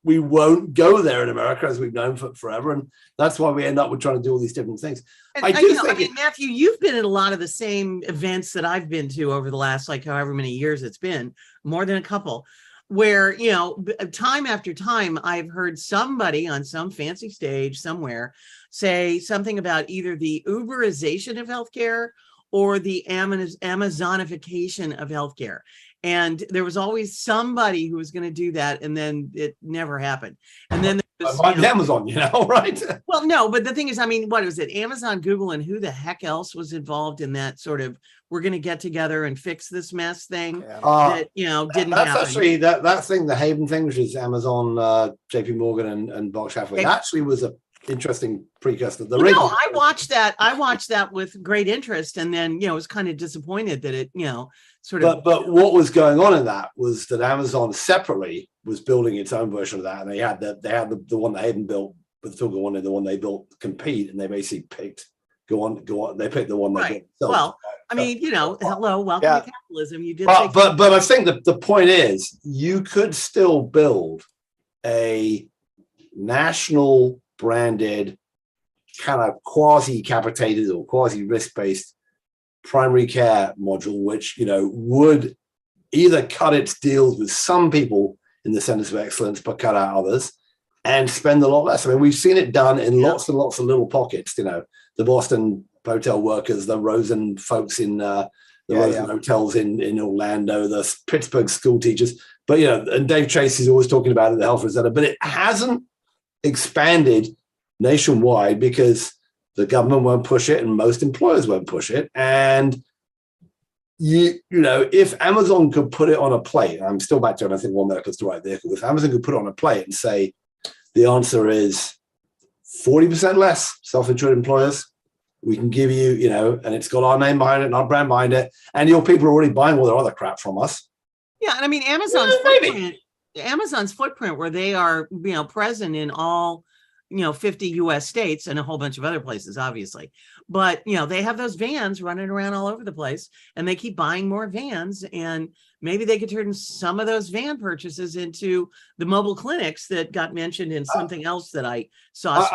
we won't go there in America, as we've known for forever, and that's why we end up with trying to do all these different things. And, I mean, Matthew, you've been at a lot of the same events that I've been to over the last, like, however many years it's been, more than a couple, where, you know, time after time, I've heard somebody on some fancy stage somewhere say something about either the Uberization of healthcare or the Amazonification of healthcare. And there was always somebody who was going to do that, and then it never happened. And then there was, Amazon, right? Well, no, but the thing is, I mean, what was it? Amazon, Google, and who the heck else was involved in that sort of we're going to get together and fix this mess thing that didn't that's happen. Actually that thing, the Haven thing, which is Amazon, JP Morgan, and Berkshire Hathaway, actually was a interesting precursor. I watched that with great interest, and then was kind of disappointed that it sort of. But what was going on in that was that Amazon separately was building its own version of that, and they had the one that Haven built, but still wanted the one they built compete, and they basically picked go on. They picked the one they built. Well, I mean, hello, welcome to capitalism. You did, but I think that the point is you could still build a national branded kind of quasi-capitated or quasi-risk-based primary care module, which would either cut its deals with some people in the centers of excellence but cut out others and spend a lot less. I mean, we've seen it done in lots and lots of little pockets. The Boston hotel workers, the Rosen folks in Rosen hotels in Orlando, the Pittsburgh school teachers, but and Dave Tracy's always talking about it, the health center, but it hasn't expanded nationwide because the government won't push it and most employers won't push it. And if Amazon could put it on a plate, I'm still back to it, I think One Medical's the right vehicle. If Amazon could put it on a plate and say the answer is 40% less self-insured employers, we can give you, and it's got our name behind it and our brand behind it, and your people are already buying all their other crap from us. Yeah, and I mean Amazon's footprint where they are, present in all 50 US states and a whole bunch of other places, obviously. But, they have those vans running around all over the place, and they keep buying more vans, and maybe they could turn some of those van purchases into the mobile clinics that got mentioned in something else that I saw.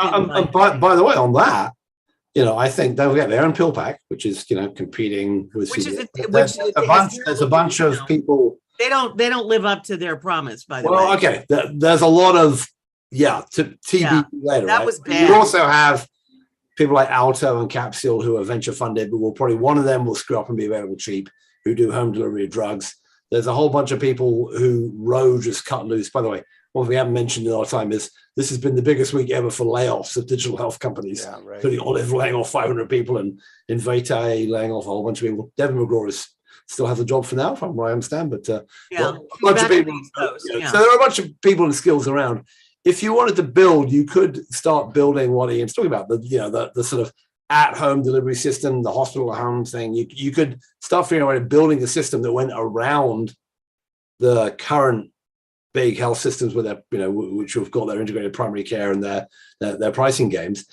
By the way, on that, I think don't forget they're in PillPack, which is, competing with there's a bunch of people. They don't live up to their promise, by the way. Well, okay. There's a lot of TB later. That was bad. You also have people like Alto and Capsule who are venture funded, but one of them will screw up and be available cheap, who do home delivery of drugs. There's a whole bunch of people who Roe just cut loose. By the way, what we haven't mentioned in our time is this has been the biggest week ever for layoffs of digital health companies, including Olive laying off 500 people and Invitae laying off a whole bunch of people. Devin McGraw still has a job for now, from what I understand, but a bunch of people. So there are a bunch of people and skills around. If you wanted to build, you could start building what Ian's talking about, the sort of at-home delivery system, the hospital-at-home thing. You could start figuring out building a system that went around the current big health systems with their, which have got their integrated primary care and their pricing games.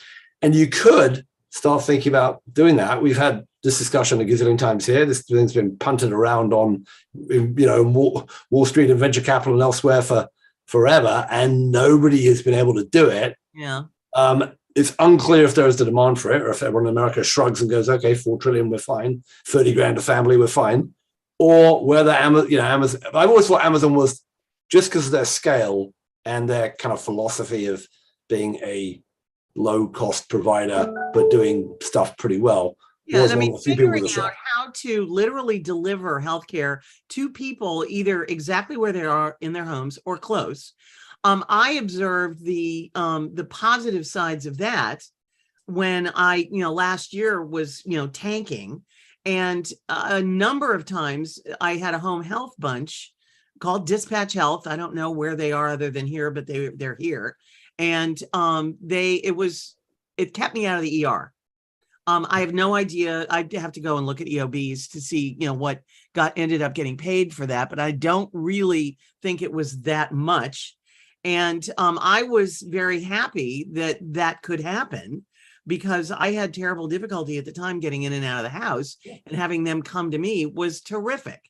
And you could start thinking about doing that. We've had this discussion a gazillion times here. This thing's been punted around on, Wall Street and venture capital and elsewhere for forever, and nobody has been able to do it. Yeah. It's unclear if there is the demand for it, or if everyone in America shrugs and goes, okay, 4 trillion, we're fine. 30 grand a family, we're fine. Or whether Amazon, I've always thought Amazon was, just because of their scale and their kind of philosophy of being a low cost provider, but doing stuff pretty well. Yeah, and I mean, figuring out how to literally deliver healthcare to people either exactly where they are in their homes or close. I observed the positive sides of that when I, last year was, tanking, and a number of times I had a home health bunch called Dispatch Health. I don't know where they are other than here, but they're here, and it kept me out of the ER. I have no idea. I'd have to go and look at EOBs to see, what ended up getting paid for that, but I don't really think it was that much. And I was very happy that could happen, because I had terrible difficulty at the time getting in and out of the house, and having them come to me was terrific.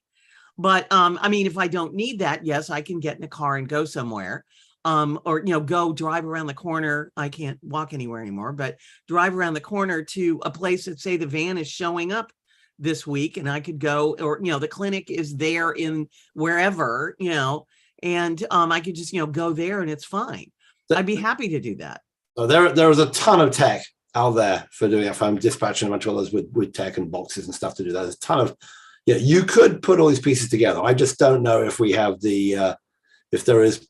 But I mean, if I don't need that, yes, I can get in a car and go somewhere. Or, go drive around the corner. I can't walk anywhere anymore, but drive around the corner to a place that, say, the van is showing up this week, and I could go, or, the clinic is there in wherever, and I could just, go there and it's fine. I'd be happy to do that. There was a ton of tech out there for doing it. If I'm dispatching a bunch of others with tech and boxes and stuff to do that, there's a ton of, you could put all these pieces together. I just don't know if we have if there is,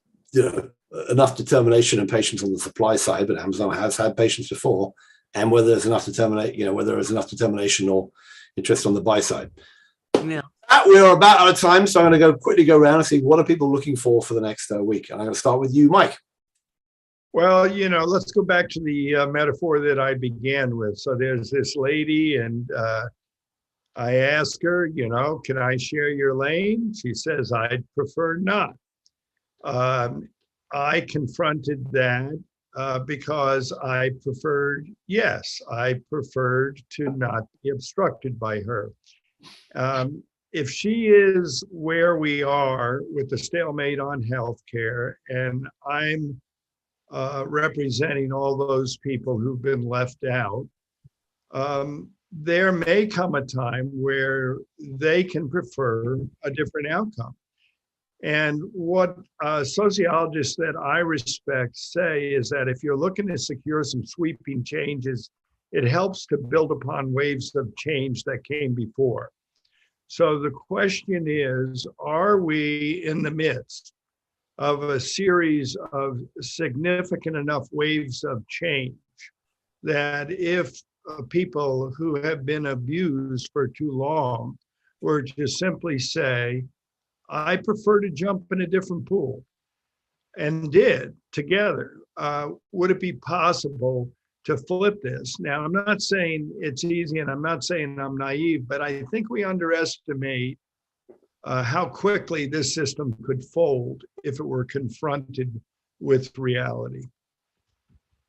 enough determination and patience on the supply side, but Amazon has had patience before, and whether there's enough determination or interest on the buy side. Yeah. We're about out of time, so I'm going to quickly go around and see what are people looking for the next week. And I'm going to start with you, Mike. Well, let's go back to the metaphor that I began with. So there's this lady, and I ask her, can I share your lane? She says, I'd prefer not. I confronted that because I preferred to not be obstructed by her. If she is where we are with the stalemate on healthcare, and I'm representing all those people who've been left out, there may come a time where they can prefer a different outcome. And what sociologists that I respect say is that if you're looking to secure some sweeping changes, it helps to build upon waves of change that came before. So the question is, are we in the midst of a series of significant enough waves of change that if people who have been abused for too long were to simply say, I prefer to jump in a different pool, and did together, would it be possible to flip this? Now, I'm not saying it's easy, and I'm not saying I'm naive, but I think we underestimate how quickly this system could fold if it were confronted with reality.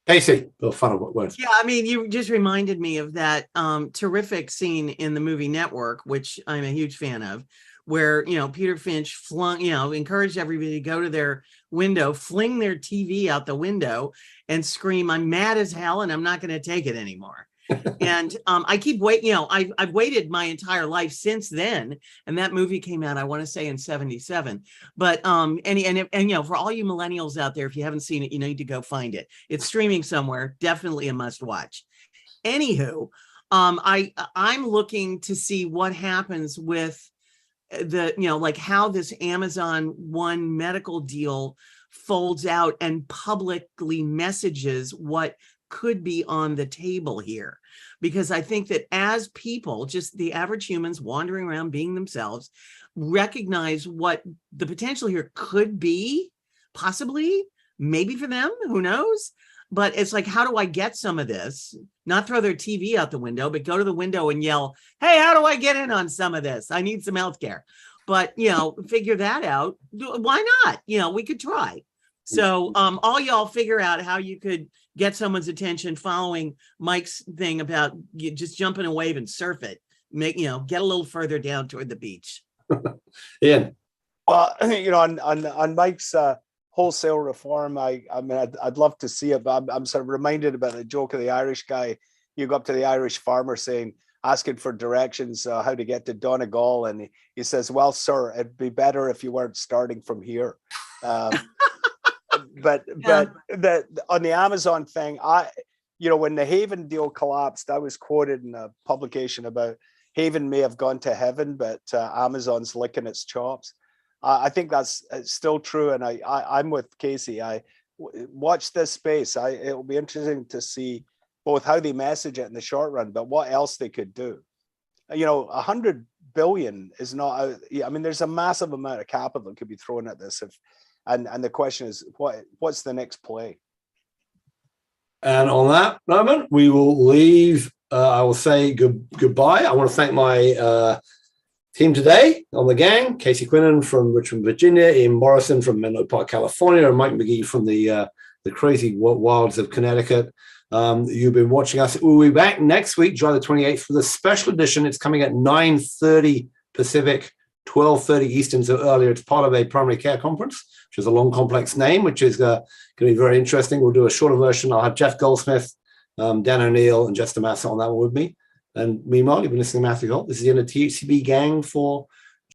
Casey, the final words. Yeah, I mean, you just reminded me of that terrific scene in the movie Network, which I'm a huge fan of, where, Peter Finch encouraged everybody to go to their window, fling their TV out the window and scream, I'm mad as hell and I'm not going to take it anymore. And I keep waiting, I've waited my entire life since then. And that movie came out, I want to say in 1977. But and for all you millennials out there, if you haven't seen it, you need to go find it. It's streaming somewhere, definitely a must watch. Anywho, I'm looking to see what happens with how this Amazon One medical deal folds out and publicly messages what could be on the table here. Because I think that as people, just the average humans wandering around being themselves, recognize what the potential here could be, possibly, maybe for them, who knows? But it's like, how do I get some of this? Not throw their TV out the window, but go to the window and yell, hey, how do I get in on some of this? I need some healthcare. But, figure that out. Why not? We could try. So all y'all figure out how you could get someone's attention following Mike's thing about just jump in a wave and surf it. Get a little further down toward the beach. Ian. Well, on Mike's wholesale reform, I mean, I'd love to see it, but I'm sort of reminded about the joke of the Irish guy. You go up to the Irish farmer asking for directions how to get to Donegal, and he says, well, sir, it'd be better if you weren't starting from here. But on the Amazon thing, when the Haven deal collapsed, I was quoted in a publication about Haven may have gone to heaven, but Amazon's licking its chops. I think that's still true, and I'm with Casey. I watch this space. It'll be interesting to see both how they message it in the short run, but what else they could do. 100 billion is not. I mean, there's a massive amount of capital that could be thrown at this. And the question is, what's the next play? And on that moment, we will leave. I will say goodbye. I want to thank my team today on the gang: Casey Quinlan from Richmond, Virginia, Ian Morrison from Menlo Park, California, and Mike Magee from the crazy wilds of Connecticut. You've been watching us. We'll be back next week, July the 28th, for the special edition. It's coming at 9:30 Pacific, 12:30 Eastern, so earlier. It's part of a primary care conference, which is a long, complex name, which is going to be very interesting. We'll do a shorter version. I'll have Jeff Goldsmith, Dan O'Neill, and Jess Massa on that one with me. And meanwhile, you've been listening to Matthew Holt. This is the end of THCB gang for